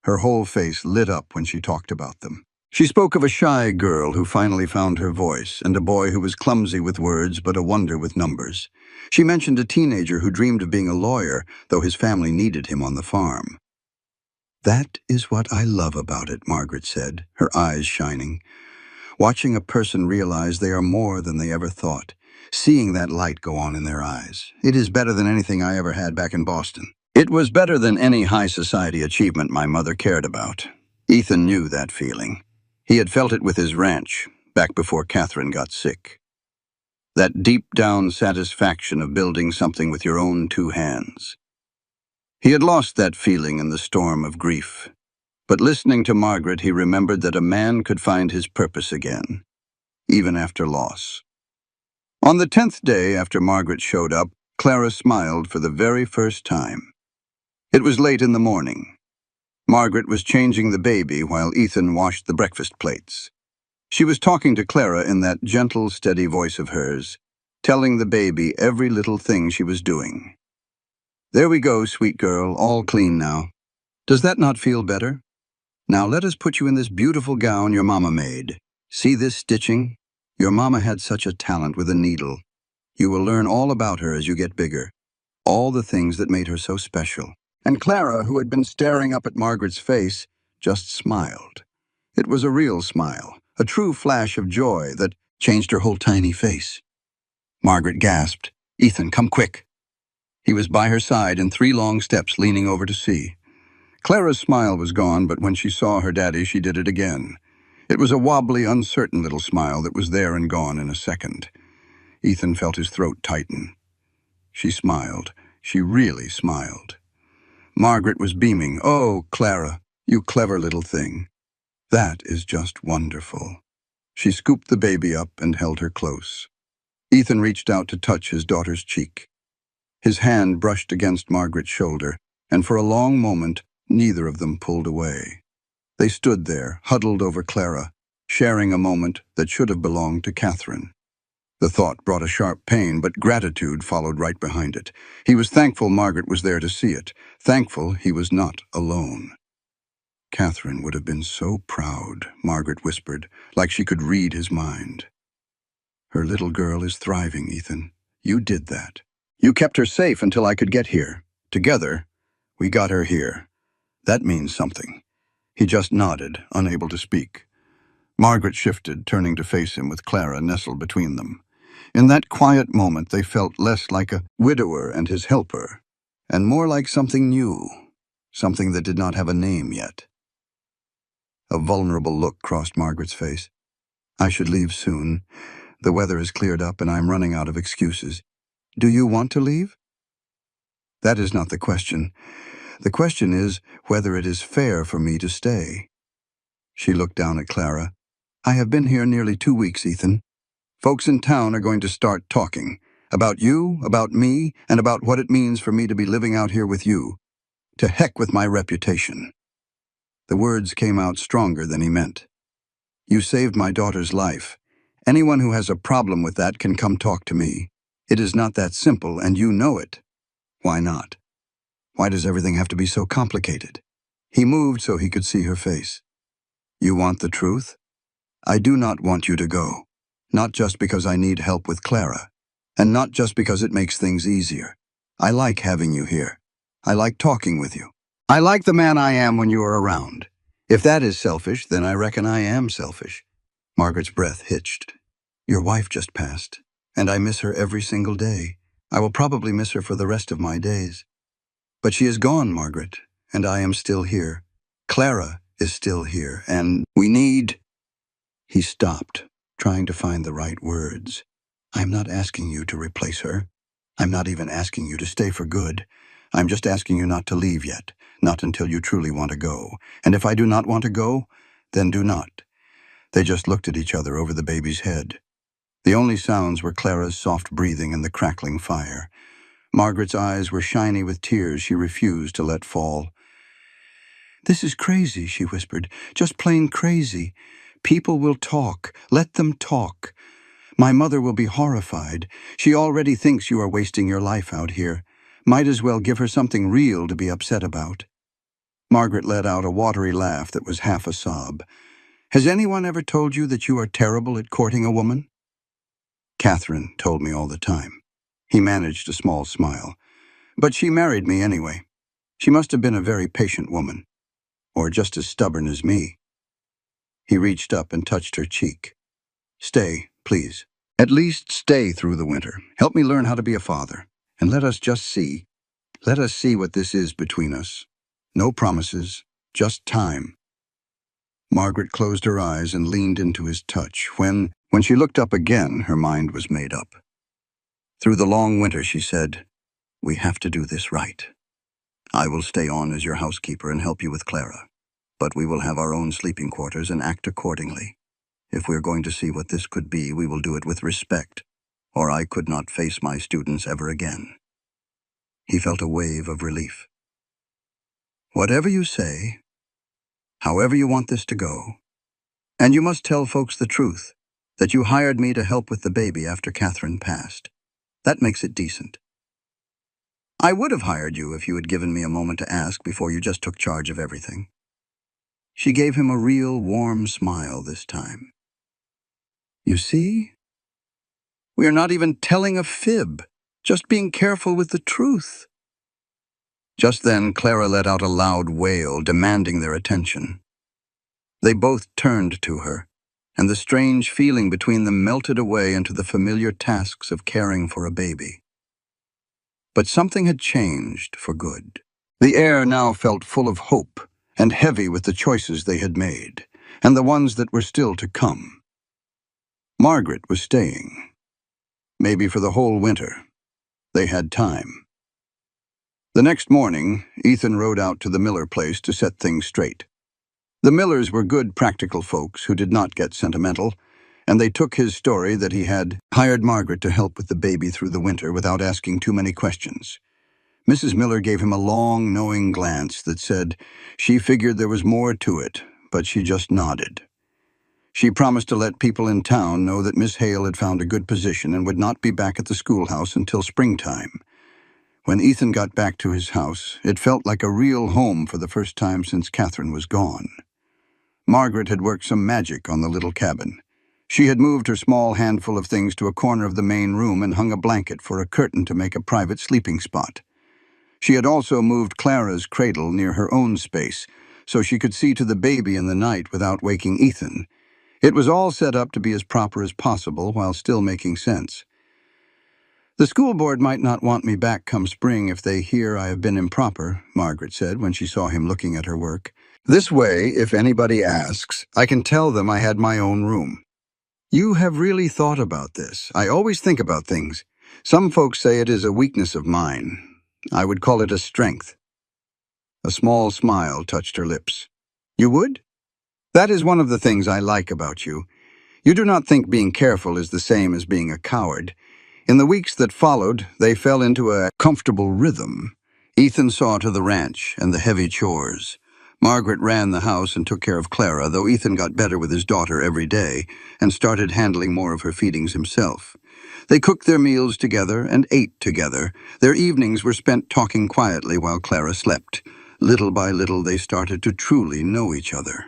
Her whole face lit up when she talked about them. She spoke of a shy girl who finally found her voice, and a boy who was clumsy with words but a wonder with numbers. She mentioned a teenager who dreamed of being a lawyer, though his family needed him on the farm. "That is what I love about it," Margaret said, her eyes shining. "Watching a person realize they are more than they ever thought. Seeing that light go on in their eyes. It is better than anything I ever had back in Boston. It was better than any high society achievement my mother cared about." Ethan knew that feeling. He had felt it with his ranch, back before Catherine got sick. That deep-down satisfaction of building something with your own two hands. He had lost that feeling in the storm of grief. But listening to Margaret, he remembered that a man could find his purpose again, even after loss. On the 10th day after Margaret showed up, Clara smiled for the very first time. It was late in the morning. Margaret was changing the baby while Ethan washed the breakfast plates. She was talking to Clara in that gentle, steady voice of hers, telling the baby every little thing she was doing. "There we go, sweet girl, all clean now. Does that not feel better? Now let us put you in this beautiful gown your mama made. See this stitching? Your mama had such a talent with a needle. You will learn all about her as you get bigger. All the things that made her so special." And Clara, who had been staring up at Margaret's face, just smiled. It was a real smile, a true flash of joy that changed her whole tiny face. Margaret gasped, "Ethan, come quick." He was by her side in 3 long steps, leaning over to see. Clara's smile was gone, but when she saw her daddy, she did it again. It was a wobbly, uncertain little smile that was there and gone in a second. Ethan felt his throat tighten. She smiled. She really smiled. Margaret was beaming. "Oh, Clara, you clever little thing. That is just wonderful." She scooped the baby up and held her close. Ethan reached out to touch his daughter's cheek. His hand brushed against Margaret's shoulder, and for a long moment, neither of them pulled away. They stood there, huddled over Clara, sharing a moment that should have belonged to Catherine. The thought brought a sharp pain, but gratitude followed right behind it. He was thankful Margaret was there to see it, thankful he was not alone. Catherine would have been so proud, Margaret whispered, like she could read his mind. Her little girl is thriving, Ethan. You did that. You kept her safe until I could get here. Together, we got her here. That means something. He just nodded, unable to speak. Margaret shifted, turning to face him with Clara nestled between them. In that quiet moment, they felt less like a widower and his helper, and more like something new, something that did not have a name yet. A vulnerable look crossed Margaret's face. I should leave soon. The weather has cleared up and I'm running out of excuses. Do you want to leave? That is not the question. The question is whether it is fair for me to stay. She looked down at Clara. I have been here nearly 2 weeks, Ethan. Folks in town are going to start talking. About you, about me, and about what it means for me to be living out here with you. To heck with my reputation. The words came out stronger than he meant. You saved my daughter's life. Anyone who has a problem with that can come talk to me. It is not that simple, and you know it. Why not? Why does everything have to be so complicated? He moved so he could see her face. You want the truth? I do not want you to go. Not just because I need help with Clara, and not just because it makes things easier. I like having you here. I like talking with you. I like the man I am when you are around. If that is selfish, then I reckon I am selfish. Margaret's breath hitched. Your wife just passed, and I miss her every single day. I will probably miss her for the rest of my days. But she is gone, Margaret, and I am still here. Clara is still here, and we need... He stopped, trying to find the right words. I'm not asking you to replace her. I'm not even asking you to stay for good. I'm just asking you not to leave yet, not until you truly want to go. And if I do not want to go, then do not. They just looked at each other over the baby's head. The only sounds were Clara's soft breathing and the crackling fire. Margaret's eyes were shiny with tears she refused to let fall. This is crazy, she whispered. Just plain crazy. People will talk. Let them talk. My mother will be horrified. She already thinks you are wasting your life out here. Might as well give her something real to be upset about. Margaret let out a watery laugh that was half a sob. Has anyone ever told you that you are terrible at courting a woman? Catherine told me all the time. He managed a small smile. But she married me anyway. She must have been a very patient woman. Or just as stubborn as me. He reached up and touched her cheek. Stay, please. At least stay through the winter. Help me learn how to be a father. And let us see what this is between us. No promises, just time. Margaret closed her eyes and leaned into his touch. When she looked up again, her mind was made up. Through the long winter, she said, we have to do this right. I will stay on as your housekeeper and help you with Clara. But we will have our own sleeping quarters and act accordingly. If we are going to see what this could be, we will do it with respect, or I could not face my students ever again. He felt a wave of relief. Whatever you say, however you want this to go, and you must tell folks the truth, that you hired me to help with the baby after Catherine passed. That makes it decent. I would have hired you if you had given me a moment to ask before you just took charge of everything. She gave him a real warm smile this time. You see? We are not even telling a fib, just being careful with the truth. Just then, Clara let out a loud wail, demanding their attention. They both turned to her, and the strange feeling between them melted away into the familiar tasks of caring for a baby. But something had changed for good. The air now felt full of hope and heavy with the choices they had made, and the ones that were still to come. Margaret was staying. Maybe for the whole winter. They had time. The next morning, Ethan rode out to the Miller place to set things straight. The Millers were good, practical folks who did not get sentimental, and they took his story that he had hired Margaret to help with the baby through the winter without asking too many questions. Mrs. Miller gave him a long, knowing glance that said she figured there was more to it, but she just nodded. She promised to let people in town know that Miss Hale had found a good position and would not be back at the schoolhouse until springtime. When Ethan got back to his house, it felt like a real home for the first time since Catherine was gone. Margaret had worked some magic on the little cabin. She had moved her small handful of things to a corner of the main room and hung a blanket for a curtain to make a private sleeping spot. She had also moved Clara's cradle near her own space, so she could see to the baby in the night without waking Ethan. It was all set up to be as proper as possible while still making sense. "The school board might not want me back come spring if they hear I have been improper," Margaret said when she saw him looking at her work. "This way, if anybody asks, I can tell them I had my own room." "You have really thought about this. I always think about things. Some folks say it is a weakness of mine. I would call it a strength." A small smile touched her lips. "You would? That is one of the things I like about you. You do not think being careful is the same as being a coward." In the weeks that followed, they fell into a comfortable rhythm. Ethan saw to the ranch and the heavy chores. Margaret ran the house and took care of Clara, though Ethan got better with his daughter every day and started handling more of her feedings himself. They cooked their meals together and ate together. Their evenings were spent talking quietly while Clara slept. Little by little, they started to truly know each other.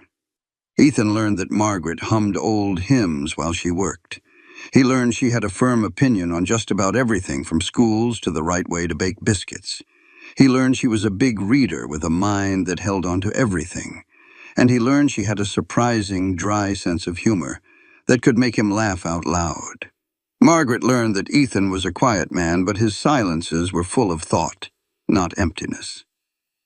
Ethan learned that Margaret hummed old hymns while she worked. He learned she had a firm opinion on just about everything from schools to the right way to bake biscuits. He learned she was a big reader with a mind that held on to everything. And he learned she had a surprising, dry sense of humor that could make him laugh out loud. Margaret learned that Ethan was a quiet man, but his silences were full of thought, not emptiness.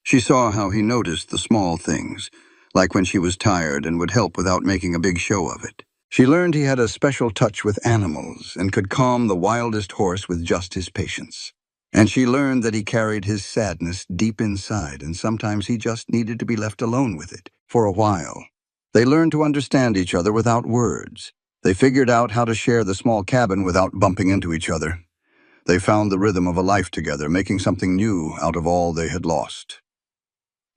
She saw how he noticed the small things, like when she was tired and would help without making a big show of it. She learned he had a special touch with animals and could calm the wildest horse with just his patience. And she learned that he carried his sadness deep inside, and sometimes he just needed to be left alone with it, for a while. They learned to understand each other without words. They figured out how to share the small cabin without bumping into each other. They found the rhythm of a life together, making something new out of all they had lost.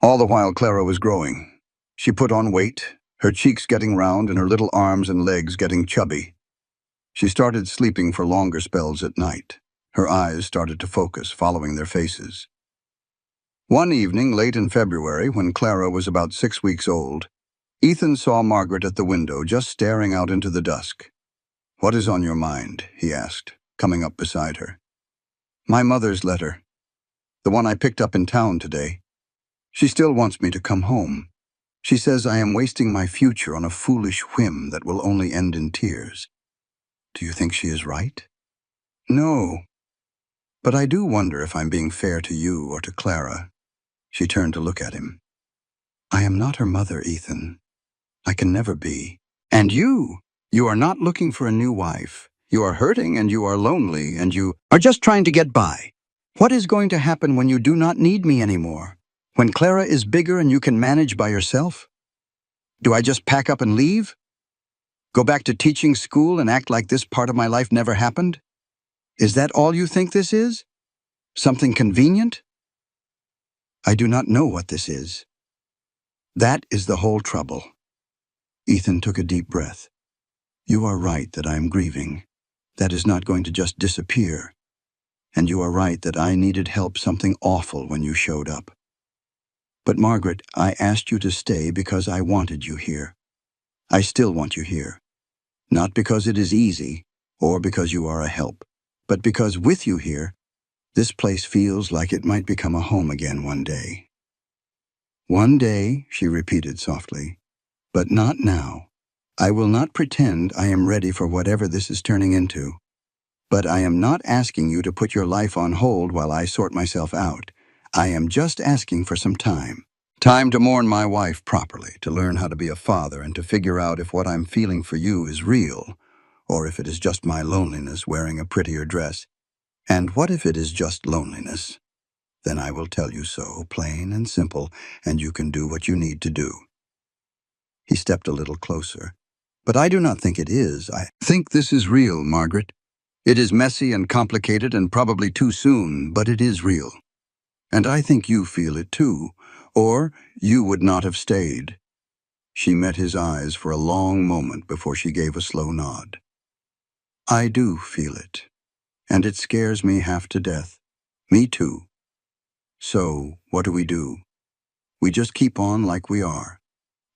All the while Clara was growing. She put on weight, her cheeks getting round and her little arms and legs getting chubby. She started sleeping for longer spells at night. Her eyes started to focus, following their faces. One evening, late in February, when Clara was about 6 weeks old, Ethan saw Margaret at the window, just staring out into the dusk. "What is on your mind?" he asked, coming up beside her. "My mother's letter. The one I picked up in town today. She still wants me to come home. She says I am wasting my future on a foolish whim that will only end in tears. Do you think she is right?" "No. But I do wonder if I'm being fair to you or to Clara." She turned to look at him. "I am not her mother, Ethan. I can never be. And you are not looking for a new wife. You are hurting and you are lonely and you are just trying to get by. What is going to happen when you do not need me anymore? When Clara is bigger and you can manage by yourself? Do I just pack up and leave? Go back to teaching school and act like this part of my life never happened? Is that all you think this is? Something convenient?" "I do not know what this is. That is the whole trouble." Ethan took a deep breath. "You are right that I am grieving. That is not going to just disappear. And you are right that I needed help something awful when you showed up. But Margaret, I asked you to stay because I wanted you here. I still want you here. Not because it is easy, or because you are a help, but because with you here, this place feels like it might become a home again one day." "One day," she repeated softly, "but not now. I will not pretend I am ready for whatever this is turning into. But I am not asking you to put your life on hold while I sort myself out. I am just asking for some time. Time to mourn my wife properly, to learn how to be a father, and to figure out if what I'm feeling for you is real, or if it is just my loneliness wearing a prettier dress. And what if it is just loneliness? Then I will tell you so, plain and simple, and you can do what you need to do." He stepped a little closer. "But I do not think it is. I think this is real, Margaret. It is messy and complicated and probably too soon, but it is real. And I think you feel it too, or you would not have stayed." She met his eyes for a long moment before she gave a slow nod. I do feel it, and it scares me half to death. Me too. So, what do? We just keep on like we are.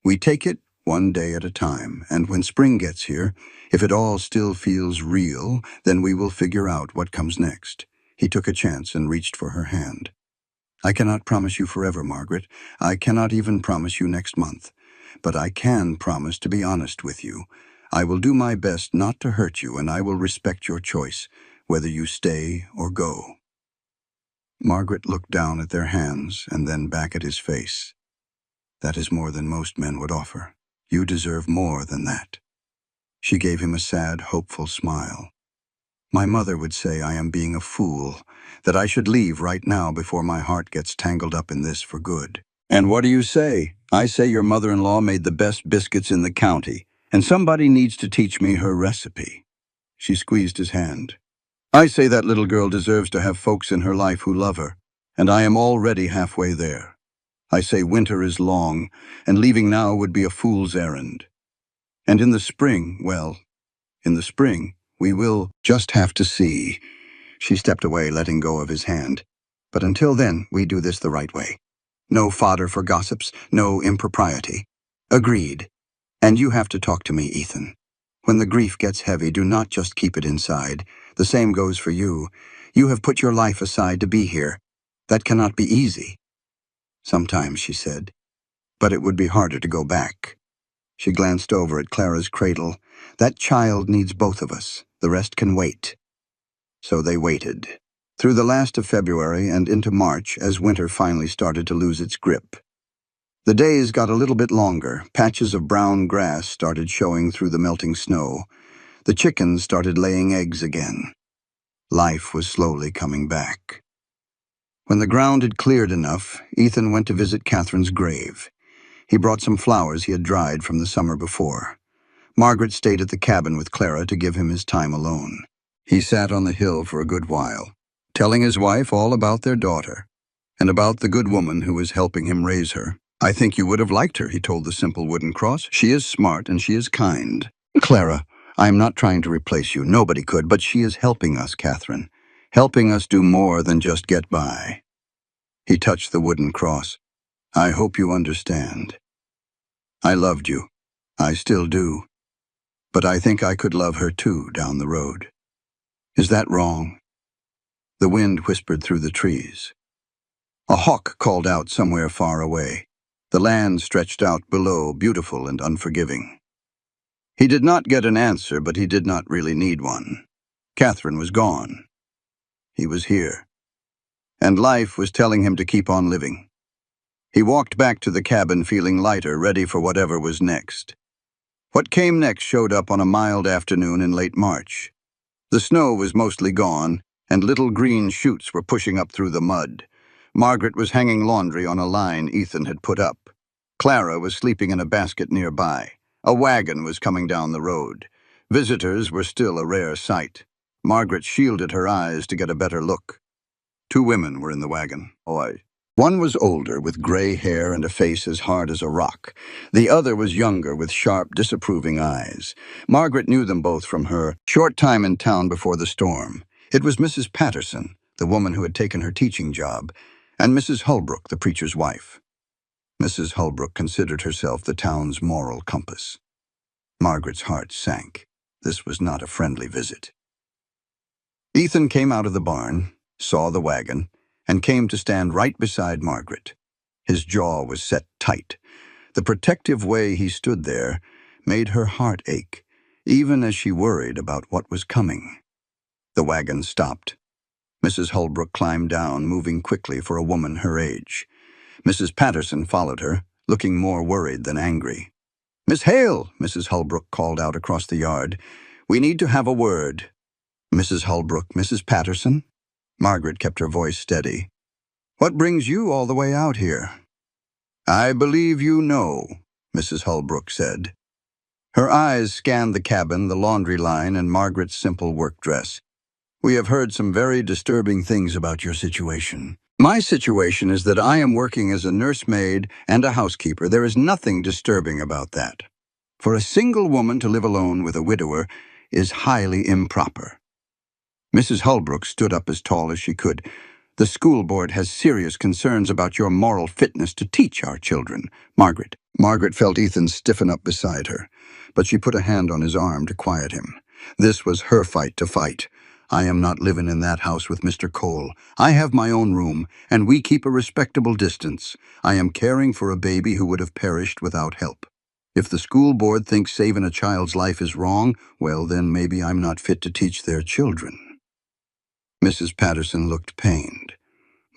We take it one day at a time, and when spring gets here, if it all still feels real, then we will figure out what comes next. He took a chance and reached for her hand. I cannot promise you forever, Margaret. I cannot even promise you next month. But I can promise to be honest with you. I will do my best not to hurt you, and I will respect your choice, whether you stay or go. Margaret looked down at their hands and then back at his face. That is more than most men would offer. You deserve more than that. She gave him a sad, hopeful smile. My mother would say I am being a fool, that I should leave right now before my heart gets tangled up in this for good. And what do you say? I say your mother-in-law made the best biscuits in the county, and somebody needs to teach me her recipe. She squeezed his hand. I say that little girl deserves to have folks in her life who love her, and I am already halfway there. I say winter is long, and leaving now would be a fool's errand. And in the spring, well, in the spring, we will just have to see. She stepped away, letting go of his hand. But until then, we do this the right way. No fodder for gossips, no impropriety. Agreed. And you have to talk to me, Ethan. When the grief gets heavy, do not just keep it inside. The same goes for you. You have put your life aside to be here. That cannot be easy. Sometimes, she said, but it would be harder to go back. She glanced over at Clara's cradle. That child needs both of us. The rest can wait. So they waited. Through the last of February and into March as winter finally started to lose its grip. The days got a little bit longer. Patches of brown grass started showing through the melting snow. The chickens started laying eggs again. Life was slowly coming back. When the ground had cleared enough, Ethan went to visit Catherine's grave. He brought some flowers he had dried from the summer before. Margaret stayed at the cabin with Clara to give him his time alone. He sat on the hill for a good while, telling his wife all about their daughter, and about the good woman who was helping him raise her. I think you would have liked her, he told the simple wooden cross. She is smart and she is kind. Clara, I am not trying to replace you. Nobody could, but she is helping us, Catherine. Helping us do more than just get by. He touched the wooden cross. I hope you understand. I loved you. I still do. But I think I could love her too down the road. Is that wrong? The wind whispered through the trees. A hawk called out somewhere far away. The land stretched out below, beautiful and unforgiving. He did not get an answer, but he did not really need one. Catherine was gone. He was here. And life was telling him to keep on living. He walked back to the cabin feeling lighter, ready for whatever was next. What came next showed up on a mild afternoon in late March. The snow was mostly gone, and little green shoots were pushing up through the mud. Margaret was hanging laundry on a line Ethan had put up. Clara was sleeping in a basket nearby. A wagon was coming down the road. Visitors were still a rare sight. Margaret shielded her eyes to get a better look. Two women were in the wagon. One was older, with gray hair and a face as hard as a rock. The other was younger, with sharp, disapproving eyes. Margaret knew them both from her short time in town before the storm. It was Mrs. Patterson, the woman who had taken her teaching job, and Mrs. Holbrook, the preacher's wife. Mrs. Holbrook considered herself the town's moral compass. Margaret's heart sank. This was not a friendly visit. Ethan came out of the barn, saw the wagon, and came to stand right beside Margaret. His jaw was set tight. The protective way he stood there made her heart ache, even as she worried about what was coming. The wagon stopped. Mrs. Holbrook climbed down, moving quickly for a woman her age. Mrs. Patterson followed her, looking more worried than angry. "Miss Hale," Mrs. Holbrook called out across the yard. "We need to have a word." "Mrs. Holbrook, Mrs. Patterson?" Margaret kept her voice steady. "What brings you all the way out here?" "I believe you know," Mrs. Holbrook said. Her eyes scanned the cabin, the laundry line, and Margaret's simple work dress. "We have heard some very disturbing things about your situation. My situation is that I am working as a nursemaid and a housekeeper. There is nothing disturbing about that. For a single woman to live alone with a widower is highly improper. Mrs. Holbrook stood up as tall as she could. The school board has serious concerns about your moral fitness to teach our children, Margaret. Margaret felt Ethan stiffen up beside her, but she put a hand on his arm to quiet him. This was her fight to fight. I am not living in that house with Mr. Cole. I have my own room, and we keep a respectable distance. I am caring for a baby who would have perished without help. If the school board thinks saving a child's life is wrong, well, then maybe I'm not fit to teach their children. Mrs. Patterson looked pained.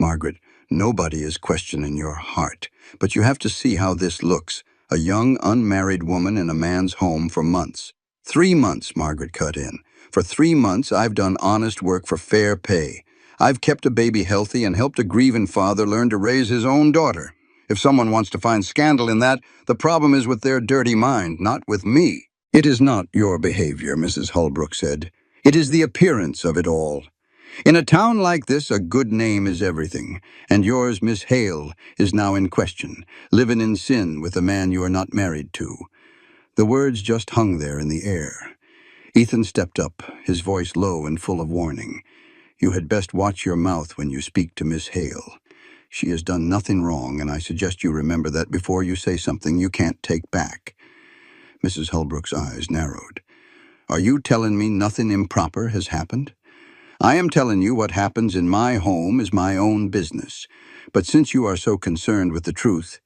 Margaret, nobody is questioning your heart, but you have to see how this looks. A young, unmarried woman in a man's home for months. 3 months, Margaret cut in. For 3 months, I've done honest work for fair pay. I've kept a baby healthy and helped a grieving father learn to raise his own daughter. If someone wants to find scandal in that, the problem is with their dirty mind, not with me. It is not your behavior, Mrs. Holbrook said. It is the appearance of it all. In a town like this, a good name is everything, and yours, Miss Hale, is now in question, living in sin with a man you are not married to. The words just hung there in the air. Ethan stepped up, his voice low and full of warning. You had best watch your mouth when you speak to Miss Hale. She has done nothing wrong, and I suggest you remember that before you say something you can't take back. Mrs. Holbrook's eyes narrowed. Are you telling me nothing improper has happened? I am telling you what happens in my home is my own business. But since you are so concerned with the truth,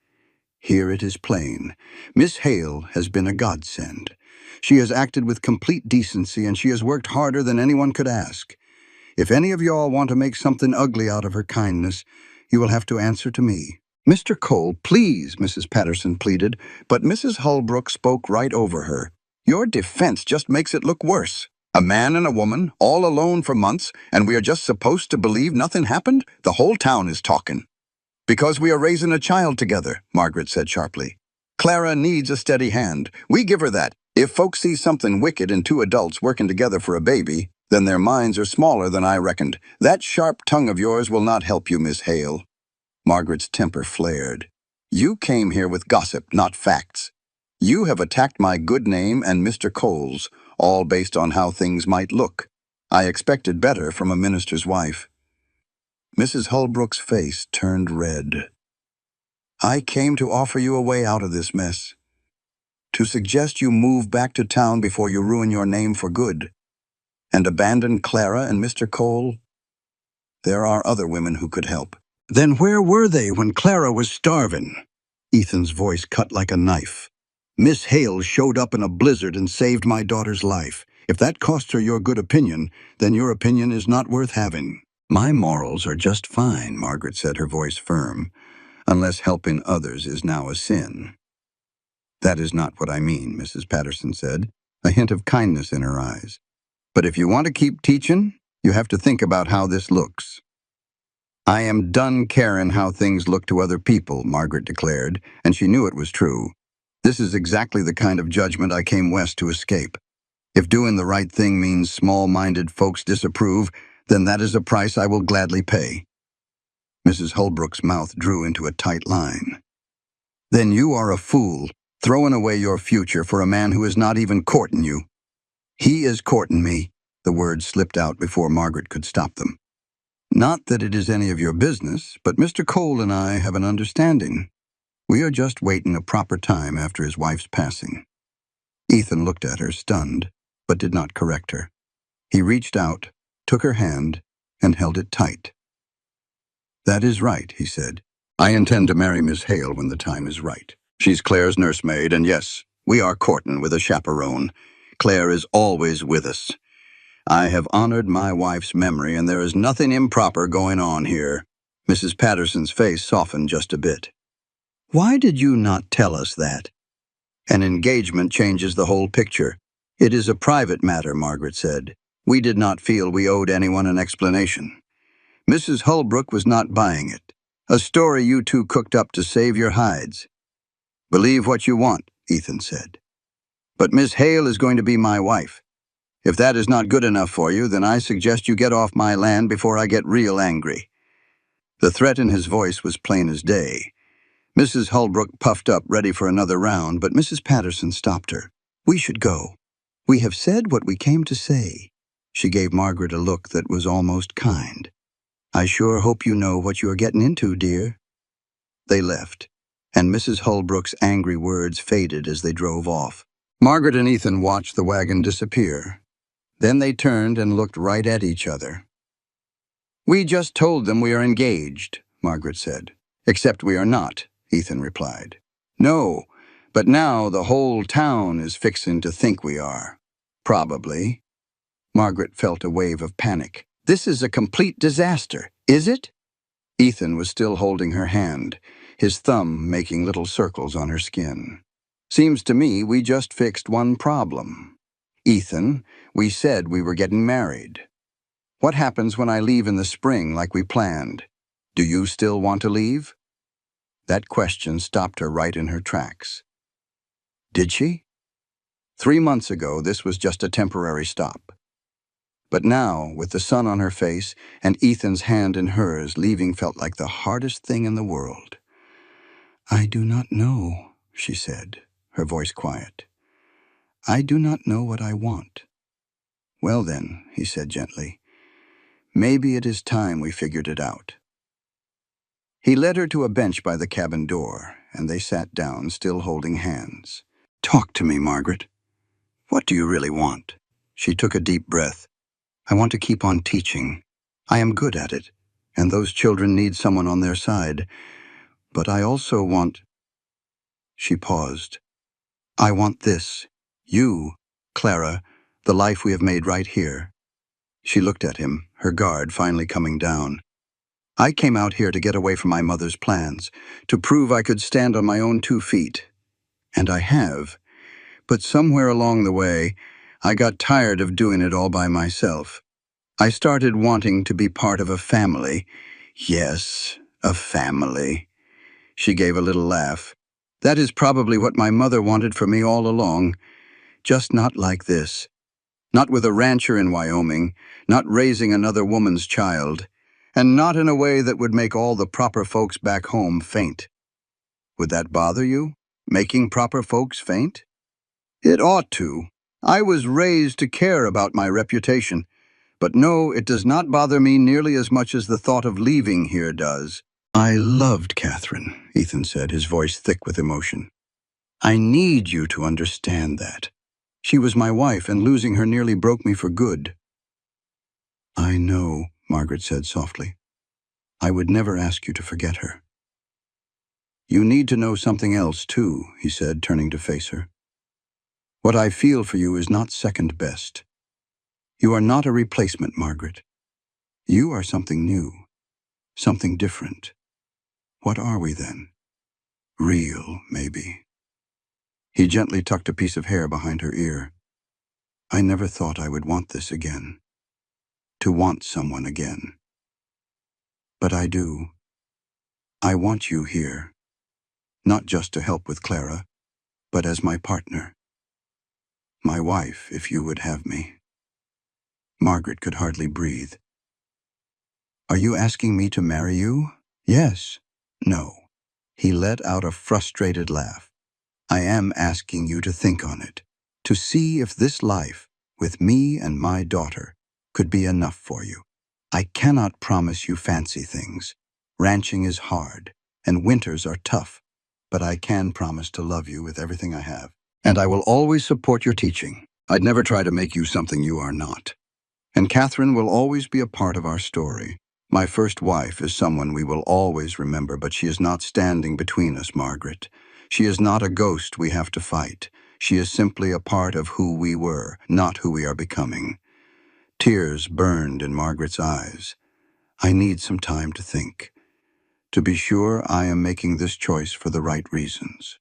here it is plain. Miss Hale has been a godsend. She has acted with complete decency, and she has worked harder than anyone could ask. If any of y'all want to make something ugly out of her kindness, you will have to answer to me. Mr. Cole, please, Mrs. Patterson pleaded, but Mrs. Holbrook spoke right over her. Your defense just makes it look worse. A man and a woman, all alone for months, and we are just supposed to believe nothing happened? The whole town is talking. Because we are raising a child together, Margaret said sharply. Clara needs a steady hand. We give her that. If folks see something wicked in 2 adults working together for a baby, then their minds are smaller than I reckoned. That sharp tongue of yours will not help you, Miss Hale. Margaret's temper flared. You came here with gossip, not facts. You have attacked my good name and Mr. Cole's, all based on how things might look. I expected better from a minister's wife. Mrs. Holbrook's face turned red. I came to offer you a way out of this mess. To suggest you move back to town before you ruin your name for good. And abandon Clara and Mr. Cole? There are other women who could help. Then where were they when Clara was starving? Ethan's voice cut like a knife. Miss Hale showed up in a blizzard and saved my daughter's life. If that costs her your good opinion, then your opinion is not worth having. My morals are just fine, Margaret said, her voice firm, unless helping others is now a sin. That is not what I mean, Mrs. Patterson said, a hint of kindness in her eyes. But if you want to keep teaching, you have to think about how this looks. I am done caring how things look to other people, Margaret declared, and she knew it was true. This is exactly the kind of judgment I came west to escape. If doing the right thing means small-minded folks disapprove, then that is a price I will gladly pay. Mrs. Holbrook's mouth drew into a tight line. Then you are a fool, throwing away your future for a man who is not even courting you. He is courting me. The words slipped out before Margaret could stop them. Not that it is any of your business, but Mr. Cole and I have an understanding. We are just waiting a proper time after his wife's passing. Ethan looked at her, stunned, but did not correct her. He reached out, took her hand, and held it tight. That is right, he said. I intend to marry Miss Hale when the time is right. She's Claire's nursemaid, and yes, we are courting with a chaperone. Claire is always with us. I have honored my wife's memory, and there is nothing improper going on here. Mrs. Patterson's face softened just a bit. Why did you not tell us that? An engagement changes the whole picture. It is a private matter, Margaret said. We did not feel we owed anyone an explanation. Mrs. Holbrook was not buying it. A story you two cooked up to save your hides. Believe what you want, Ethan said. But Miss Hale is going to be my wife. If that is not good enough for you, then I suggest you get off my land before I get real angry. The threat in his voice was plain as day. Mrs. Holbrook puffed up, ready for another round, but Mrs. Patterson stopped her. "We should go. We have said what we came to say." She gave Margaret a look that was almost kind. "I sure hope you know what you are getting into, dear." They left, and Mrs. Holbrook's angry words faded as they drove off. Margaret and Ethan watched the wagon disappear. Then they turned and looked right at each other. "We just told them we are engaged," Margaret said. "Except we are not," Ethan replied. "No, but now the whole town is fixin' to think we are." "Probably." Margaret felt a wave of panic. "This is a complete disaster, is it?" Ethan was still holding her hand, his thumb making little circles on her skin. "Seems to me we just fixed one problem. Ethan, we said we were getting married. What happens when I leave in the spring like we planned? Do you still want to leave?" That question stopped her right in her tracks. Did she? 3 months ago, this was just a temporary stop. But now, with the sun on her face and Ethan's hand in hers, leaving felt like the hardest thing in the world. "I do not know," she said, her voice quiet. "I do not know what I want." "Well then," he said gently, "maybe it is time we figured it out." He led her to a bench by the cabin door, and they sat down, still holding hands. "Talk to me, Margaret. What do you really want?" She took a deep breath. "I want to keep on teaching. I am good at it, and those children need someone on their side. But I also want—" She paused. "I want this. You, Clara, the life we have made right here." She looked at him, her guard finally coming down. "I came out here to get away from my mother's plans, to prove I could stand on my own 2 feet. And I have. But somewhere along the way, I got tired of doing it all by myself. I started wanting to be part of a family. Yes, a family." She gave a little laugh. "That is probably what my mother wanted for me all along. Just not like this. Not with a rancher in Wyoming, not raising another woman's child, and not in a way that would make all the proper folks back home faint." "Would that bother you, making proper folks faint?" "It ought to. I was raised to care about my reputation. But no, it does not bother me nearly as much as the thought of leaving here does." "I loved Catherine," Ethan said, his voice thick with emotion. "I need you to understand that. She was my wife, and losing her nearly broke me for good." "I know," Margaret said softly. "I would never ask you to forget her." "You need to know something else, too," he said, turning to face her. "What I feel for you is not second best. You are not a replacement, Margaret. You are something new, something different. What are we then? Real, maybe." He gently tucked a piece of hair behind her ear. "I never thought I would want this again. To want someone again. But I do. I want you here. Not just to help with Clara, but as my partner. My wife, if you would have me." Margaret could hardly breathe. "Are you asking me to marry you?" "Yes." "No." He let out a frustrated laugh. "I am asking you to think on it, to see if this life, with me and my daughter, could be enough for you. I cannot promise you fancy things. Ranching is hard, and winters are tough, but I can promise to love you with everything I have. And I will always support your teaching. I'd never try to make you something you are not. And Catherine will always be a part of our story. My first wife is someone we will always remember, but she is not standing between us, Margaret. She is not a ghost we have to fight. She is simply a part of who we were, not who we are becoming." Tears burned in Margaret's eyes. "I need some time to think. To be sure, I am making this choice for the right reasons."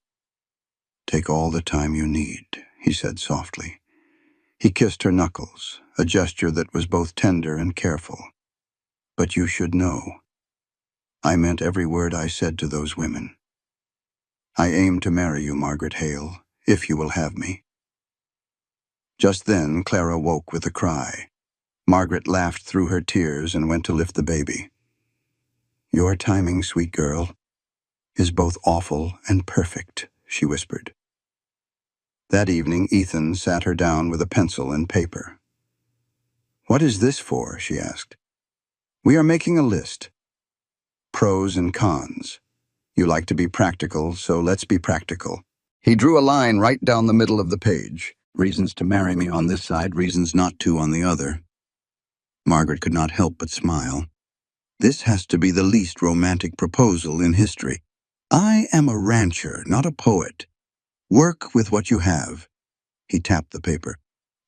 "Take all the time you need," he said softly. He kissed her knuckles, a gesture that was both tender and careful. "But you should know. I meant every word I said to those women. I aim to marry you, Margaret Hale, if you will have me." Just then, Clara woke with a cry. Margaret laughed through her tears and went to lift the baby. "Your timing, sweet girl, is both awful and perfect," she whispered. That evening, Ethan sat her down with a pencil and paper. "What is this for?" she asked. "We are making a list. Pros and cons. You like to be practical, so let's be practical." He drew a line right down the middle of the page. Reasons to marry me on this side, reasons not to on the other. Margaret could not help but smile. This has to be the least romantic proposal in history. "I am a rancher, not a poet. Work with what you have." He tapped the paper.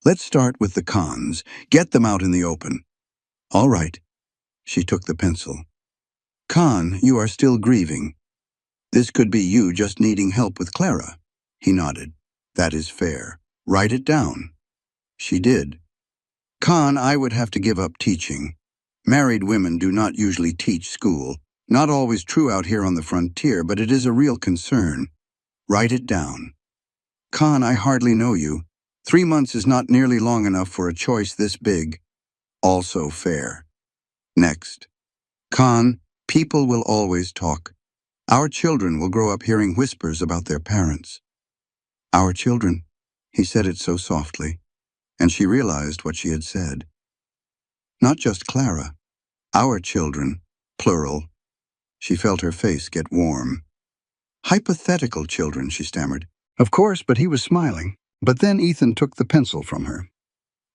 "Let's start with the cons. Get them out in the open." "All right." She took the pencil. "Con, you are still grieving. This could be you just needing help with Clara." He nodded. "That is fair. Write it down." She did. "Con, I would have to give up teaching. Married women do not usually teach school. Not always true out here on the frontier, but it is a real concern." Write it down. "Con, I hardly know you. 3 months is not nearly long enough for a choice this big." Also fair. Next. "Con, people will always talk. Our children will grow up hearing whispers about their parents." "Our children." He said it so softly, and she realized what she had said. Not just Clara. Our children, plural. She felt her face get warm. "Hypothetical children," she stammered. Of course, but he was smiling. But then Ethan took the pencil from her.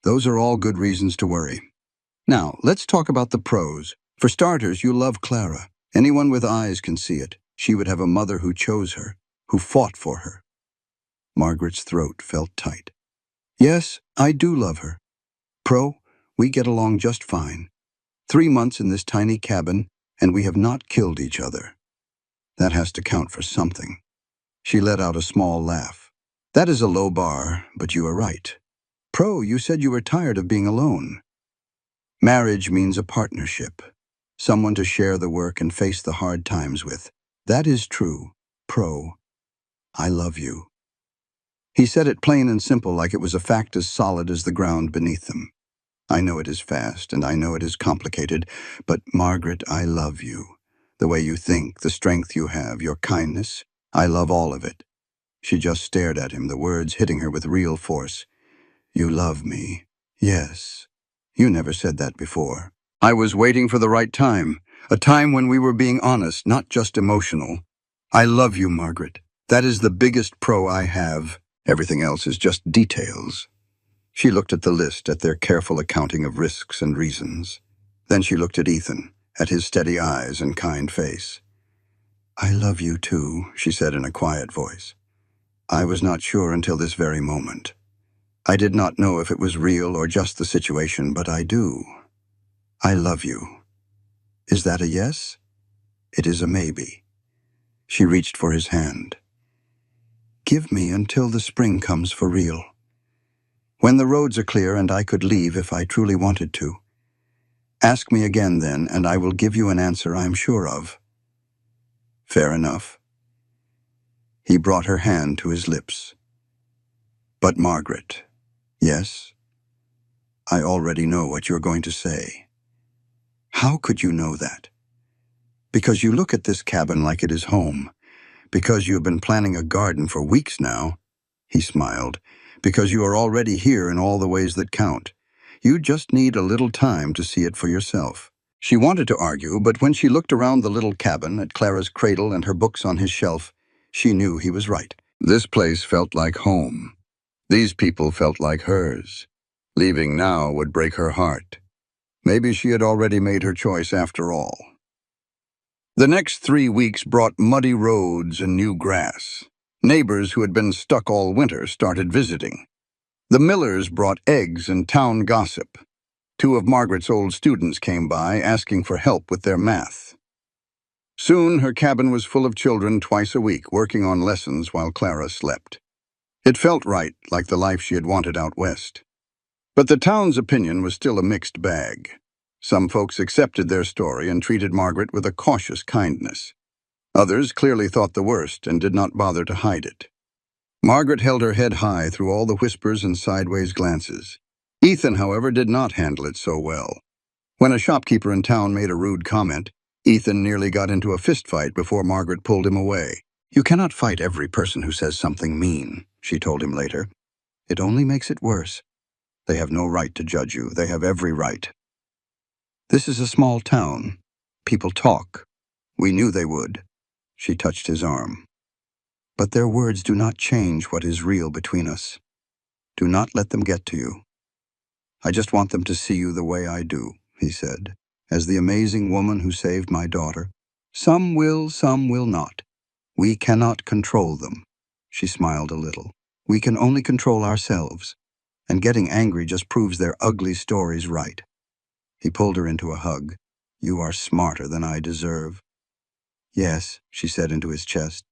"Those are all good reasons to worry. Now, let's talk about the pros. For starters, you love Clara. Anyone with eyes can see it. She would have a mother who chose her, who fought for her." Margaret's throat felt tight. "Yes, I do love her. Pro, we get along just fine. 3 months in this tiny cabin, and we have not killed each other. That has to count for something." She let out a small laugh. "That is a low bar, but you are right. Pro, you said you were tired of being alone. Marriage means a partnership, someone to share the work and face the hard times with. That is true. Pro, I love you." He said it plain and simple, like it was a fact as solid as the ground beneath them. "I know it is fast, and I know it is complicated, but Margaret, I love you. The way you think, the strength you have, your kindness, I love all of it." She just stared at him, the words hitting her with real force. "You love me. Yes. You never said that before." "I was waiting for the right time, a time when we were being honest, not just emotional. I love you, Margaret. That is the biggest pro I have. Everything else is just details." She looked at the list, at their careful accounting of risks and reasons. Then she looked at Ethan, at his steady eyes and kind face. "I love you too," she said in a quiet voice. "I was not sure until this very moment. I did not know if it was real or just the situation, but I do. I love you. Is that a yes?" "It is a maybe." She reached for his hand. "Give me until the spring comes for real. When the roads are clear and I could leave if I truly wanted to. Ask me again then, and I will give you an answer I am sure of." "Fair enough." He brought her hand to his lips. "But Margaret, yes? I already know what you're going to say." "How could you know that?" "Because you look at this cabin like it is home. Because you have been planning a garden for weeks now." He smiled. "Because you are already here in all the ways that count. You just need a little time to see it for yourself." She wanted to argue, but when she looked around the little cabin, at Clara's cradle and her books on his shelf, she knew he was right. This place felt like home. These people felt like hers. Leaving now would break her heart. Maybe she had already made her choice after all. The next 3 weeks brought muddy roads and new grass. Neighbors who had been stuck all winter started visiting. The Millers brought eggs and town gossip. 2 of Margaret's old students came by, asking for help with their math. Soon her cabin was full of children twice a week, working on lessons while Clara slept. It felt right, like the life she had wanted out west. But the town's opinion was still a mixed bag. Some folks accepted their story and treated Margaret with a cautious kindness. Others clearly thought the worst and did not bother to hide it. Margaret held her head high through all the whispers and sideways glances. Ethan, however, did not handle it so well. When a shopkeeper in town made a rude comment, Ethan nearly got into a fistfight before Margaret pulled him away. "You cannot fight every person who says something mean," she told him later. "It only makes it worse. They have no right to judge you. They have every right. This is a small town. People talk. We knew they would." She touched his arm. "But their words do not change what is real between us. Do not let them get to you. I just want them to see you the way I do," he said, "as the amazing woman who saved my daughter. Some will not. We cannot control them." She smiled a little. "We can only control ourselves, and getting angry just proves their ugly stories right." He pulled her into a hug. "You are smarter than I deserve." "Yes," she said into his chest,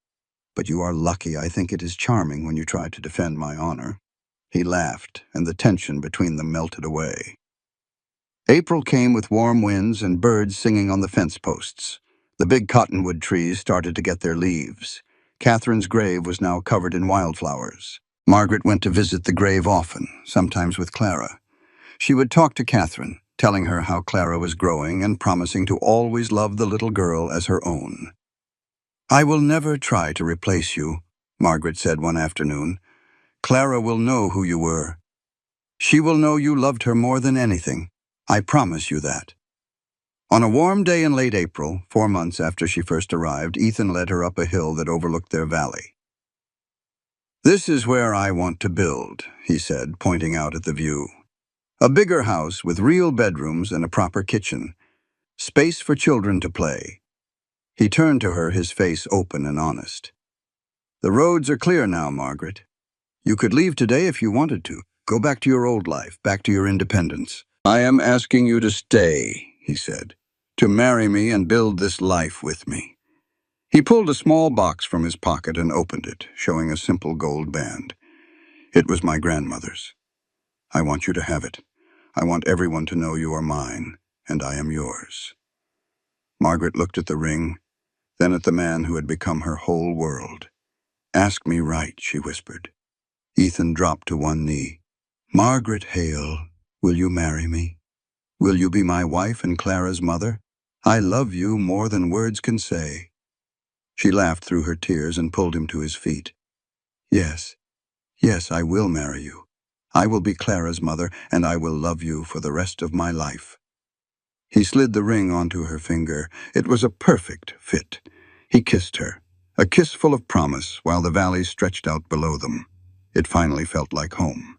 "but you are lucky. I think it is charming when you try to defend my honor." He laughed, and the tension between them melted away. April came with warm winds and birds singing on the fence posts. The big cottonwood trees started to get their leaves. Catherine's grave was now covered in wildflowers. Margaret went to visit the grave often, sometimes with Clara. She would talk to Catherine, telling her how Clara was growing and promising to always love the little girl as her own. "I will never try to replace you," Margaret said one afternoon. "Clara will know who you were. She will know you loved her more than anything. I promise you that." On a warm day in late April, 4 months after she first arrived, Ethan led her up a hill that overlooked their valley. "This is where I want to build," he said, pointing out at the view. "A bigger house with real bedrooms and a proper kitchen. Space for children to play." He turned to her, his face open and honest. "The roads are clear now, Margaret. You could leave today if you wanted to. Go back to your old life, back to your independence. I am asking you to stay," he said, "to marry me and build this life with me." He pulled a small box from his pocket and opened it, showing a simple gold band. "It was my grandmother's. I want you to have it. I want everyone to know you are mine, and I am yours." Margaret looked at the ring, then at the man who had become her whole world. "Ask me right," she whispered. Ethan dropped to one knee. "Margaret Hale, will you marry me? Will you be my wife and Clara's mother? I love you more than words can say." She laughed through her tears and pulled him to his feet. "Yes, yes, I will marry you. I will be Clara's mother, and I will love you for the rest of my life." He slid the ring onto her finger. It was a perfect fit. He kissed her, a kiss full of promise, while the valley stretched out below them. It finally felt like home.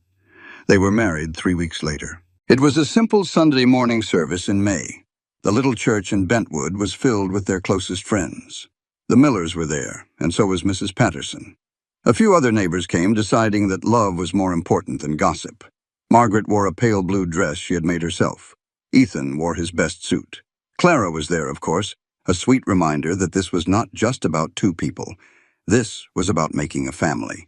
They were married 3 weeks later. It was a simple Sunday morning service in May. The little church in Bentwood was filled with their closest friends. The Millers were there, and so was Mrs. Patterson. A few other neighbors came, deciding that love was more important than gossip. Margaret wore a pale blue dress she had made herself. Ethan wore his best suit. Clara was there, of course, a sweet reminder that this was not just about two people. This was about making a family.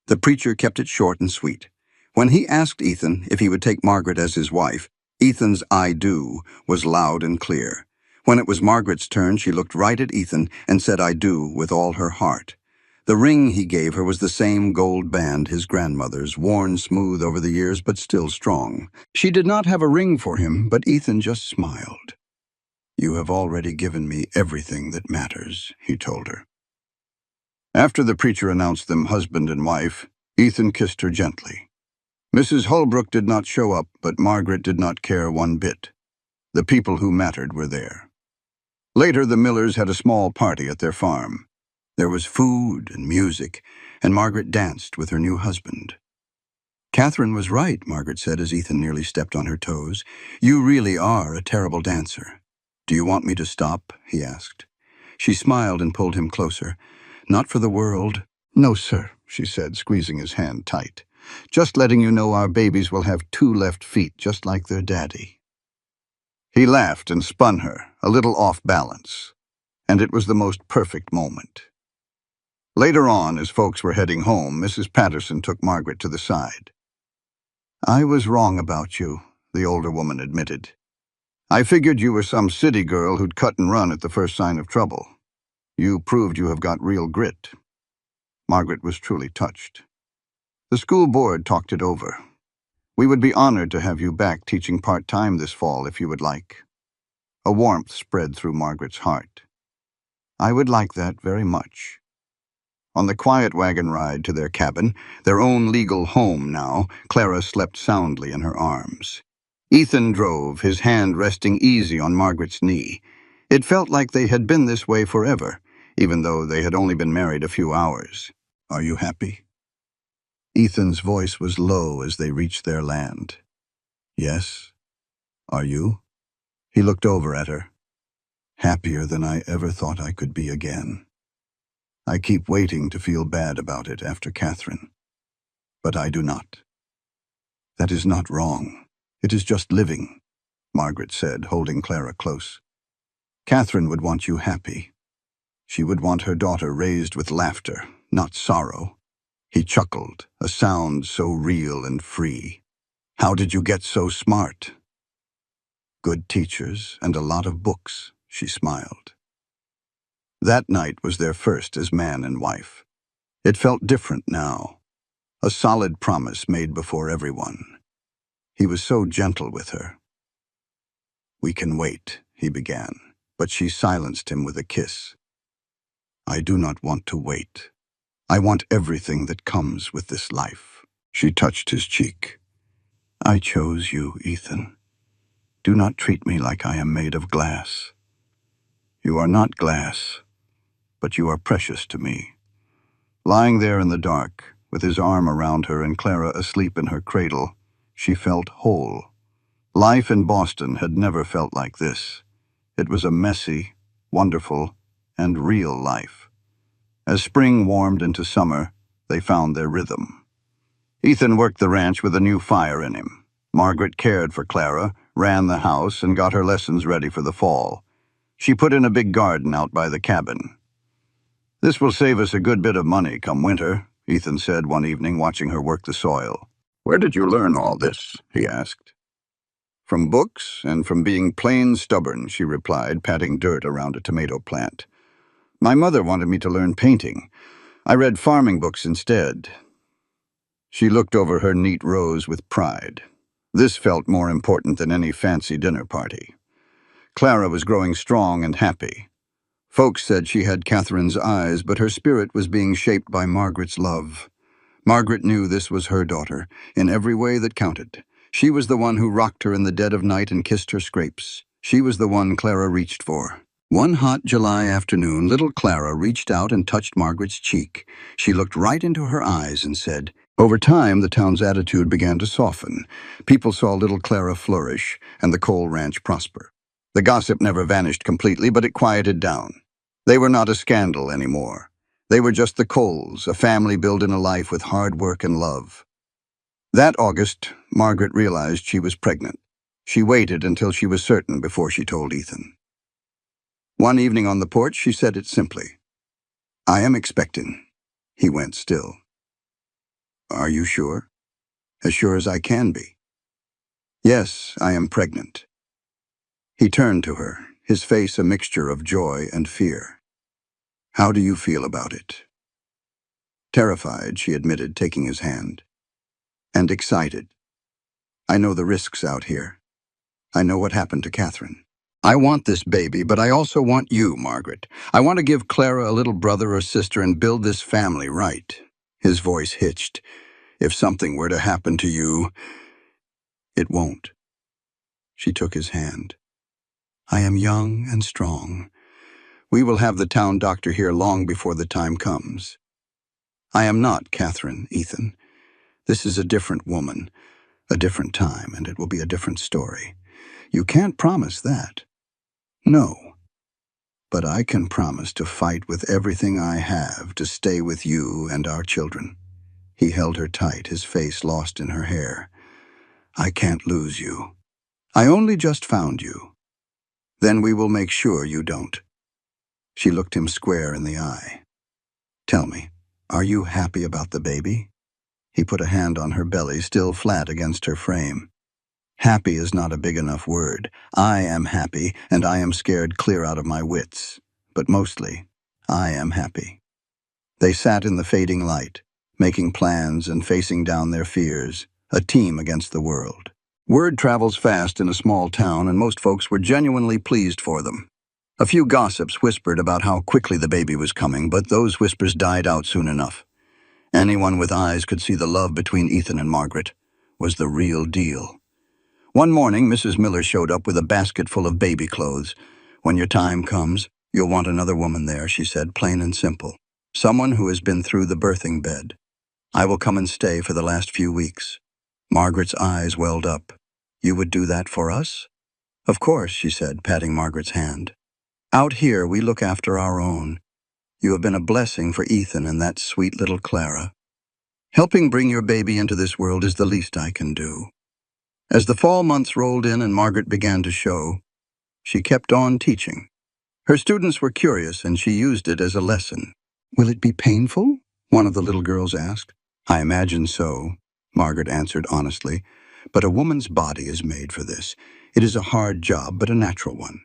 The preacher kept it short and sweet. When he asked Ethan if he would take Margaret as his wife, Ethan's "I do" was loud and clear. When it was Margaret's turn, she looked right at Ethan and said "I do" with all her heart. The ring he gave her was the same gold band, his grandmother's, worn smooth over the years but still strong. She did not have a ring for him, but Ethan just smiled. "You have already given me everything that matters," he told her. After the preacher announced them husband and wife, Ethan kissed her gently. Mrs. Holbrook did not show up, but Margaret did not care one bit. The people who mattered were there. Later, the Millers had a small party at their farm. There was food and music, and Margaret danced with her new husband. "Catherine was right," Margaret said as Ethan nearly stepped on her toes. "You really are a terrible dancer." "Do you want me to stop?" he asked. She smiled and pulled him closer. "Not for the world." "No, sir," she said, squeezing his hand tight. "Just letting you know our babies will have 2 left feet, just like their daddy." He laughed and spun her, a little off balance, and it was the most perfect moment. Later on, as folks were heading home, Mrs. Patterson took Margaret to the side. "I was wrong about you," the older woman admitted. "I figured you were some city girl who'd cut and run at the first sign of trouble. You proved you have got real grit." Margaret was truly touched. "The school board talked it over. We would be honored to have you back teaching part-time this fall if you would like." A warmth spread through Margaret's heart. I would like that very much. On the quiet wagon ride to their cabin, their own legal home now, Clara slept soundly in her arms. Ethan drove, his hand resting easy on Margaret's knee. It felt like they had been this way forever, even though they had only been married a few hours. Are you happy? Ethan's voice was low as they reached their land. Yes. Are you? He looked over at her. Happier than I ever thought I could be again. I keep waiting to feel bad about it after Catherine. But I do not. That is not wrong. It is just living, Margaret said, holding Clara close. Catherine would want you happy. She would want her daughter raised with laughter, not sorrow. He chuckled, a sound so real and free. How did you get so smart? Good teachers and a lot of books, she smiled. That night was their first as man and wife. It felt different now. A solid promise made before everyone. He was so gentle with her. We can wait, he began, but she silenced him with a kiss. I do not want to wait. I want everything that comes with this life. She touched his cheek. I chose you, Ethan. Do not treat me like I am made of glass. You are not glass, but you are precious to me. Lying there in the dark, with his arm around her and Clara asleep in her cradle, she felt whole. Life in Boston had never felt like this. It was a messy, wonderful, and real life. As spring warmed into summer, they found their rhythm. Ethan worked the ranch with a new fire in him. Margaret cared for Clara, ran the house, and got her lessons ready for the fall. She put in a big garden out by the cabin. This will save us a good bit of money come winter, Ethan said one evening, watching her work the soil. Where did you learn all this? He asked. From books and from being plain stubborn, she replied, patting dirt around a tomato plant. My mother wanted me to learn painting. I read farming books instead. She looked over her neat rows with pride. This felt more important than any fancy dinner party. Clara was growing strong and happy. Folks said she had Catherine's eyes, but her spirit was being shaped by Margaret's love. Margaret knew this was her daughter, in every way that counted. She was the one who rocked her in the dead of night and kissed her scrapes. She was the one Clara reached for. One hot July afternoon, little Clara reached out and touched Margaret's cheek. She looked right into her eyes and said, over time, the town's attitude began to soften. People saw little Clara flourish and the coal ranch prosper. The gossip never vanished completely, but it quieted down. They were not a scandal anymore. They were just the Coles, a family building a life with hard work and love. That August, Margaret realized she was pregnant. She waited until she was certain before she told Ethan. One evening on the porch, she said it simply. I am expecting. He went still. Are you sure? As sure as I can be. Yes, I am pregnant. He turned to her, his face a mixture of joy and fear. How do you feel about it? Terrified, she admitted, taking his hand. And excited. I know the risks out here. I know what happened to Catherine. I want this baby, but I also want you, Margaret. I want to give Clara a little brother or sister and build this family right. His voice hitched. If something were to happen to you, it won't. She took his hand. I am young and strong. We will have the town doctor here long before the time comes. I am not Catherine, Ethan. This is a different woman, a different time, and it will be a different story. You can't promise that. No. But I can promise to fight with everything I have to stay with you and our children. He held her tight, his face lost in her hair. I can't lose you. I only just found you. Then we will make sure you don't. She looked him square in the eye. Tell me, are you happy about the baby? He put a hand on her belly, still flat against her frame. Happy is not a big enough word. I am happy, and I am scared clear out of my wits. But mostly, I am happy. They sat in the fading light, making plans and facing down their fears, a team against the world. Word travels fast in a small town, and most folks were genuinely pleased for them. A few gossips whispered about how quickly the baby was coming, but those whispers died out soon enough. Anyone with eyes could see the love between Ethan and Margaret was the real deal. One morning, Mrs. Miller showed up with a basket full of baby clothes. "When your time comes, you'll want another woman there," she said, plain and simple. "Someone who has been through the birthing bed. I will come and stay for the last few weeks." Margaret's eyes welled up. "You would do that for us?" "Of course," she said, patting Margaret's hand. "Out here, we look after our own. You have been a blessing for Ethan and that sweet little Clara. Helping bring your baby into this world is the least I can do." As the fall months rolled in and Margaret began to show, she kept on teaching. Her students were curious, and she used it as a lesson. "Will it be painful?" one of the little girls asked. "I imagine so," Margaret answered honestly. "But a woman's body is made for this. It is a hard job, but a natural one."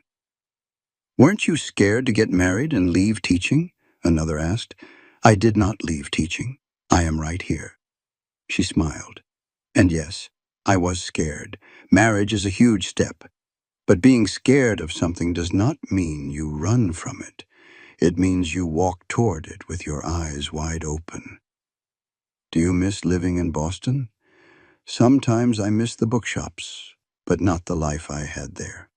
"Weren't you scared to get married and leave teaching?" another asked. "I did not leave teaching. I am right here." She smiled. "And yes, I was scared. Marriage is a huge step. But being scared of something does not mean you run from it. It means you walk toward it with your eyes wide open." "Do you miss living in Boston?" "Sometimes I miss the bookshops, but not the life I had there."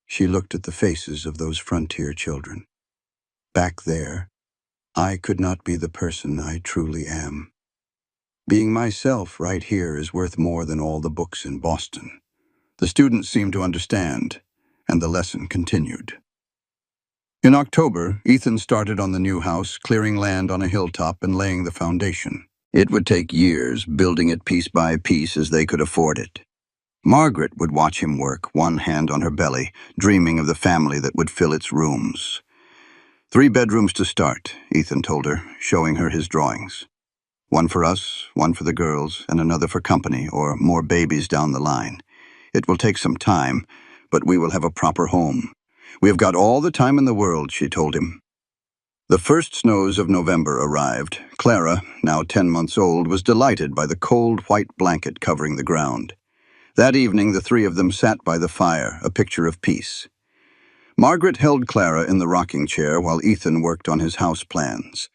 She looked at the faces of those frontier children. "Back there, I could not be the person I truly am. Being myself right here is worth more than all the books in Boston." The students seemed to understand, and the lesson continued. In October, Ethan started on the new house, clearing land on a hilltop and laying the foundation. It would take years, building it piece by piece as they could afford it. Margaret would watch him work, one hand on her belly, dreaming of the family that would fill its rooms. 3 bedrooms to start, Ethan told her, showing her his drawings. One for us, one for the girls, and another for company or more babies down the line. It will take some time, but we will have a proper home. We have got all the time in the world, she told him. The first snows of November arrived. Clara, now 10 months old, was delighted by the cold white blanket covering the ground. That evening, the 3 of them sat by the fire, a picture of peace. Margaret held Clara in the rocking chair while Ethan worked on his house plans.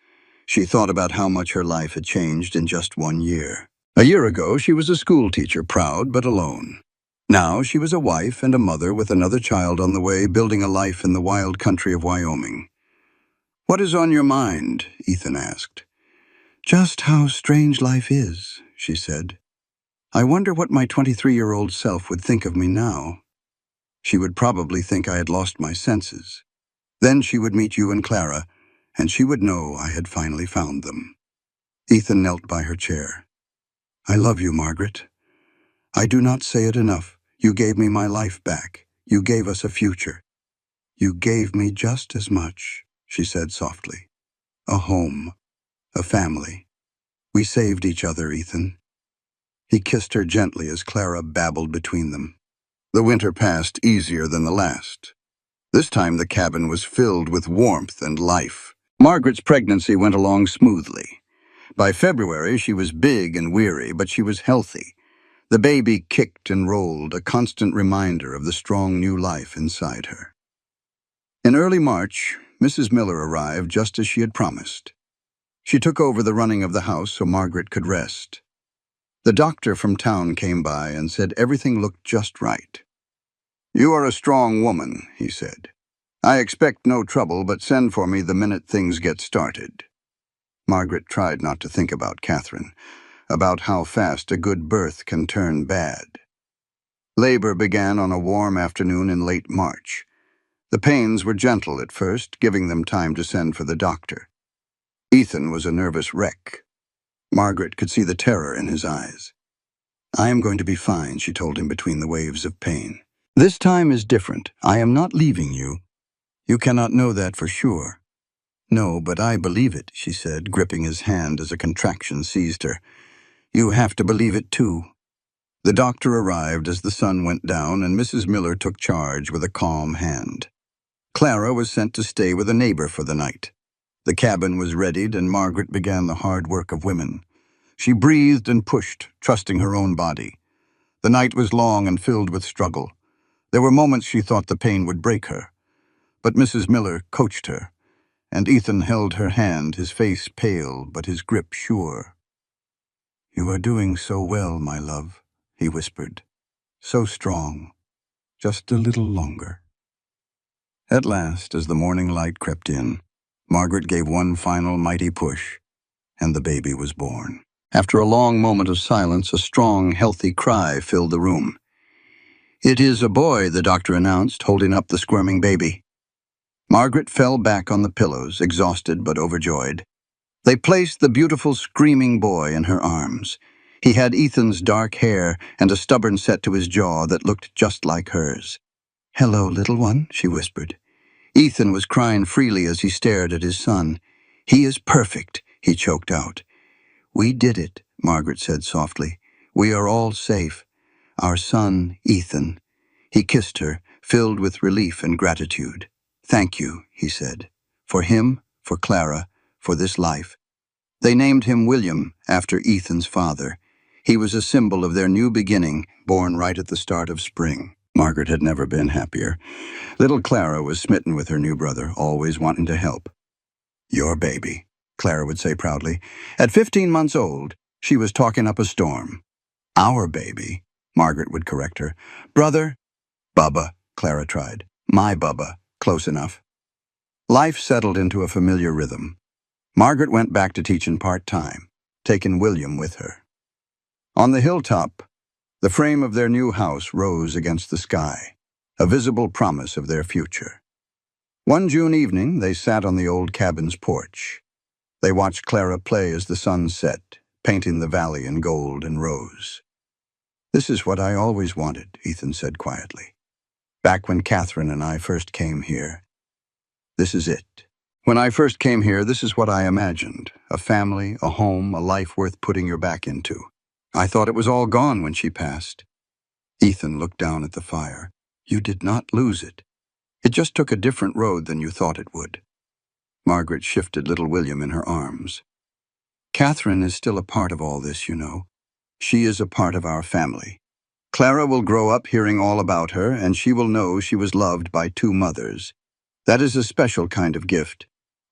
She thought about how much her life had changed in just 1 year. A year ago, she was a school teacher, proud but alone. Now she was a wife and a mother with another child on the way, building a life in the wild country of Wyoming. "What is on your mind?" Ethan asked. "Just how strange life is," she said. "I wonder what my 23-year-old self would think of me now. She would probably think I had lost my senses. Then she would meet you and Clara, and she would know I had finally found them." Ethan knelt by her chair. "I love you, Margaret. I do not say it enough. You gave me my life back. You gave us a future. You gave me just as much," she said softly. "A home, a family. We saved each other, Ethan." He kissed her gently as Clara babbled between them. The winter passed easier than the last. This time the cabin was filled with warmth and life. Margaret's pregnancy went along smoothly. By February, she was big and weary, but she was healthy. The baby kicked and rolled, a constant reminder of the strong new life inside her. In early March, Mrs. Miller arrived just as she had promised. She took over the running of the house so Margaret could rest. The doctor from town came by and said everything looked just right. "You are a strong woman," he said. "I expect no trouble, but send for me the minute things get started." Margaret tried not to think about Catherine, about how fast a good birth can turn bad. Labor began on a warm afternoon in late March. The pains were gentle at first, giving them time to send for the doctor. Ethan was a nervous wreck. Margaret could see the terror in his eyes. "I am going to be fine," she told him between the waves of pain. "This time is different. I am not leaving you. You cannot know that for sure." "No, but I believe it," she said, gripping his hand as a contraction seized her. "You have to believe it too." The doctor arrived as the sun went down, and Mrs. Miller took charge with a calm hand. Clara was sent to stay with a neighbor for the night. The cabin was readied, and Margaret began the hard work of women. She breathed and pushed, trusting her own body. The night was long and filled with struggle. There were moments she thought the pain would break her. But Mrs. Miller coached her, and Ethan held her hand, his face pale but his grip sure. "You are doing so well, my love," he whispered. "So strong. Just a little longer." At last, as the morning light crept in, Margaret gave one final mighty push, and the baby was born. After a long moment of silence, a strong, healthy cry filled the room. "It is a boy," the doctor announced, holding up the squirming baby. Margaret fell back on the pillows, exhausted but overjoyed. They placed the beautiful, screaming boy in her arms. He had Ethan's dark hair and a stubborn set to his jaw that looked just like hers. "Hello, little one," she whispered. Ethan was crying freely as he stared at his son. "He is perfect," he choked out. "We did it," Margaret said softly. "We are all safe. Our son, Ethan." He kissed her, filled with relief and gratitude. "Thank you," he said. "For him, for Clara, for this life." They named him William, after Ethan's father. He was a symbol of their new beginning, born right at the start of spring. Margaret had never been happier. Little Clara was smitten with her new brother, always wanting to help. "Your baby," Clara would say proudly. At 15 months old, she was talking up a storm. "Our baby," Margaret would correct her. "Brother." "Bubba," Clara tried. "My Bubba." Close enough. Life settled into a familiar rhythm. Margaret went back to teaching part-time, taking William with her. On the hilltop, the frame of their new house rose against the sky, a visible promise of their future. One June evening, they sat on the old cabin's porch. They watched Clara play as the sun set, painting the valley in gold and rose. "This is what I always wanted," Ethan said quietly. "Back when Catherine and I first came here. This is it. When I first came here, this is what I imagined. A family, a home, a life worth putting your back into. I thought it was all gone when she passed." Ethan looked down at the fire. "You did not lose it. It just took a different road than you thought it would." Margaret shifted little William in her arms. "Catherine is still a part of all this, you know. She is a part of our family. Clara will grow up hearing all about her, and she will know she was loved by two mothers. That is a special kind of gift.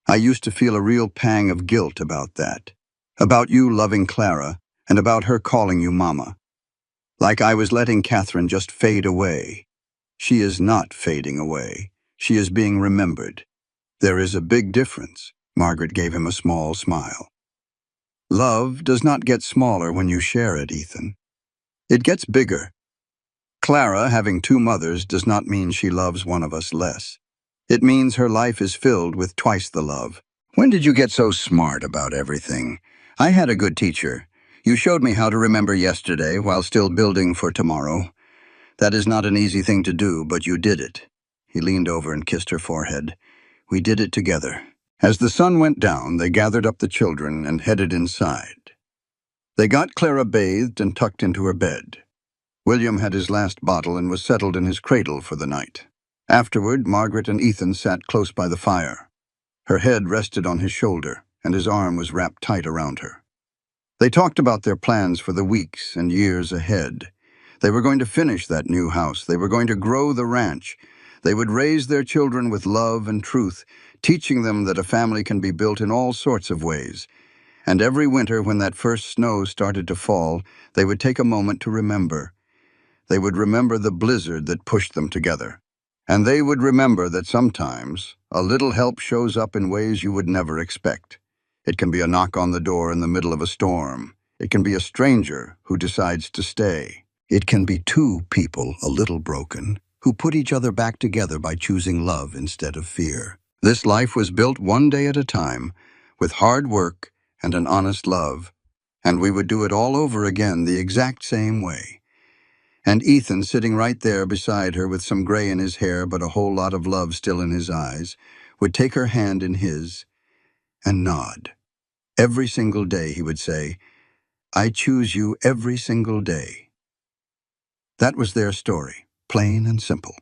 I used to feel a real pang of guilt about that. About you loving Clara, and about her calling you Mama. Like I was letting Catherine just fade away. She is not fading away. She is being remembered. There is a big difference." Margaret gave him a small smile. "Love does not get smaller when you share it, Ethan. It gets bigger. Clara having two mothers does not mean she loves one of us less. It means her life is filled with twice the love." "When did you get so smart about everything? I had a good teacher. You showed me how to remember yesterday while still building for tomorrow. That is not an easy thing to do, but you did it." He leaned over and kissed her forehead. "We did it together." As the sun went down, they gathered up the children and headed inside. They got Clara bathed and tucked into her bed. William had his last bottle and was settled in his cradle for the night. Afterward, Margaret and Ethan sat close by the fire. Her head rested on his shoulder, and his arm was wrapped tight around her. They talked about their plans for the weeks and years ahead. They were going to finish that new house. They were going to grow the ranch. They would raise their children with love and truth, teaching them that a family can be built in all sorts of ways. And every winter, when that first snow started to fall, they would take a moment to remember. They would remember the blizzard that pushed them together. And they would remember that sometimes a little help shows up in ways you would never expect. It can be a knock on the door in the middle of a storm. It can be a stranger who decides to stay. It can be two people, a little broken, who put each other back together by choosing love instead of fear. This life was built one day at a time, with hard work and an honest love, and we would do it all over again the exact same way. And Ethan, sitting right there beside her with some gray in his hair but a whole lot of love still in his eyes, would take her hand in his and nod. Every single day he would say, "I choose you every single day." That was their story, plain and simple.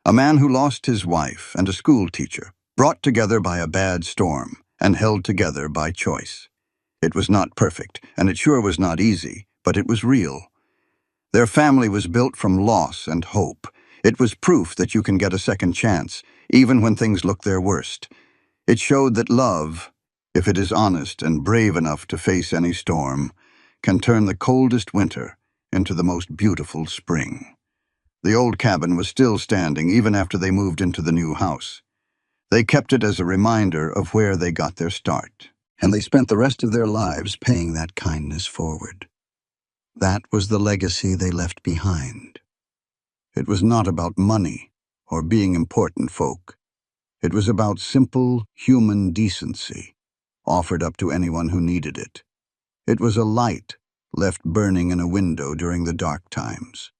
A man who lost his wife and a school teacher, brought together by a bad storm and held together by choice. It was not perfect, and it sure was not easy, but it was real. Their family was built from loss and hope. It was proof that you can get a second chance, even when things look their worst. It showed that love, if it is honest and brave enough to face any storm, can turn the coldest winter into the most beautiful spring. The old cabin was still standing even after they moved into the new house. They kept it as a reminder of where they got their start, and they spent the rest of their lives paying that kindness forward. That was the legacy they left behind. It was not about money or being important folk. It was about simple human decency, offered up to anyone who needed it. It was a light left burning in a window during the dark times.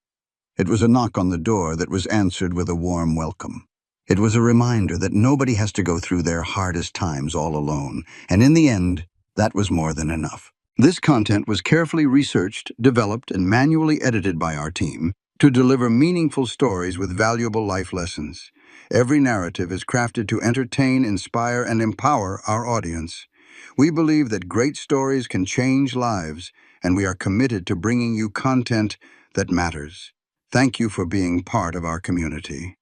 It was a knock on the door that was answered with a warm welcome. It was a reminder that nobody has to go through their hardest times all alone, and in the end, that was more than enough. This content was carefully researched, developed, and manually edited by our team to deliver meaningful stories with valuable life lessons. Every narrative is crafted to entertain, inspire, and empower our audience. We believe that great stories can change lives, and we are committed to bringing you content that matters. Thank you for being part of our community.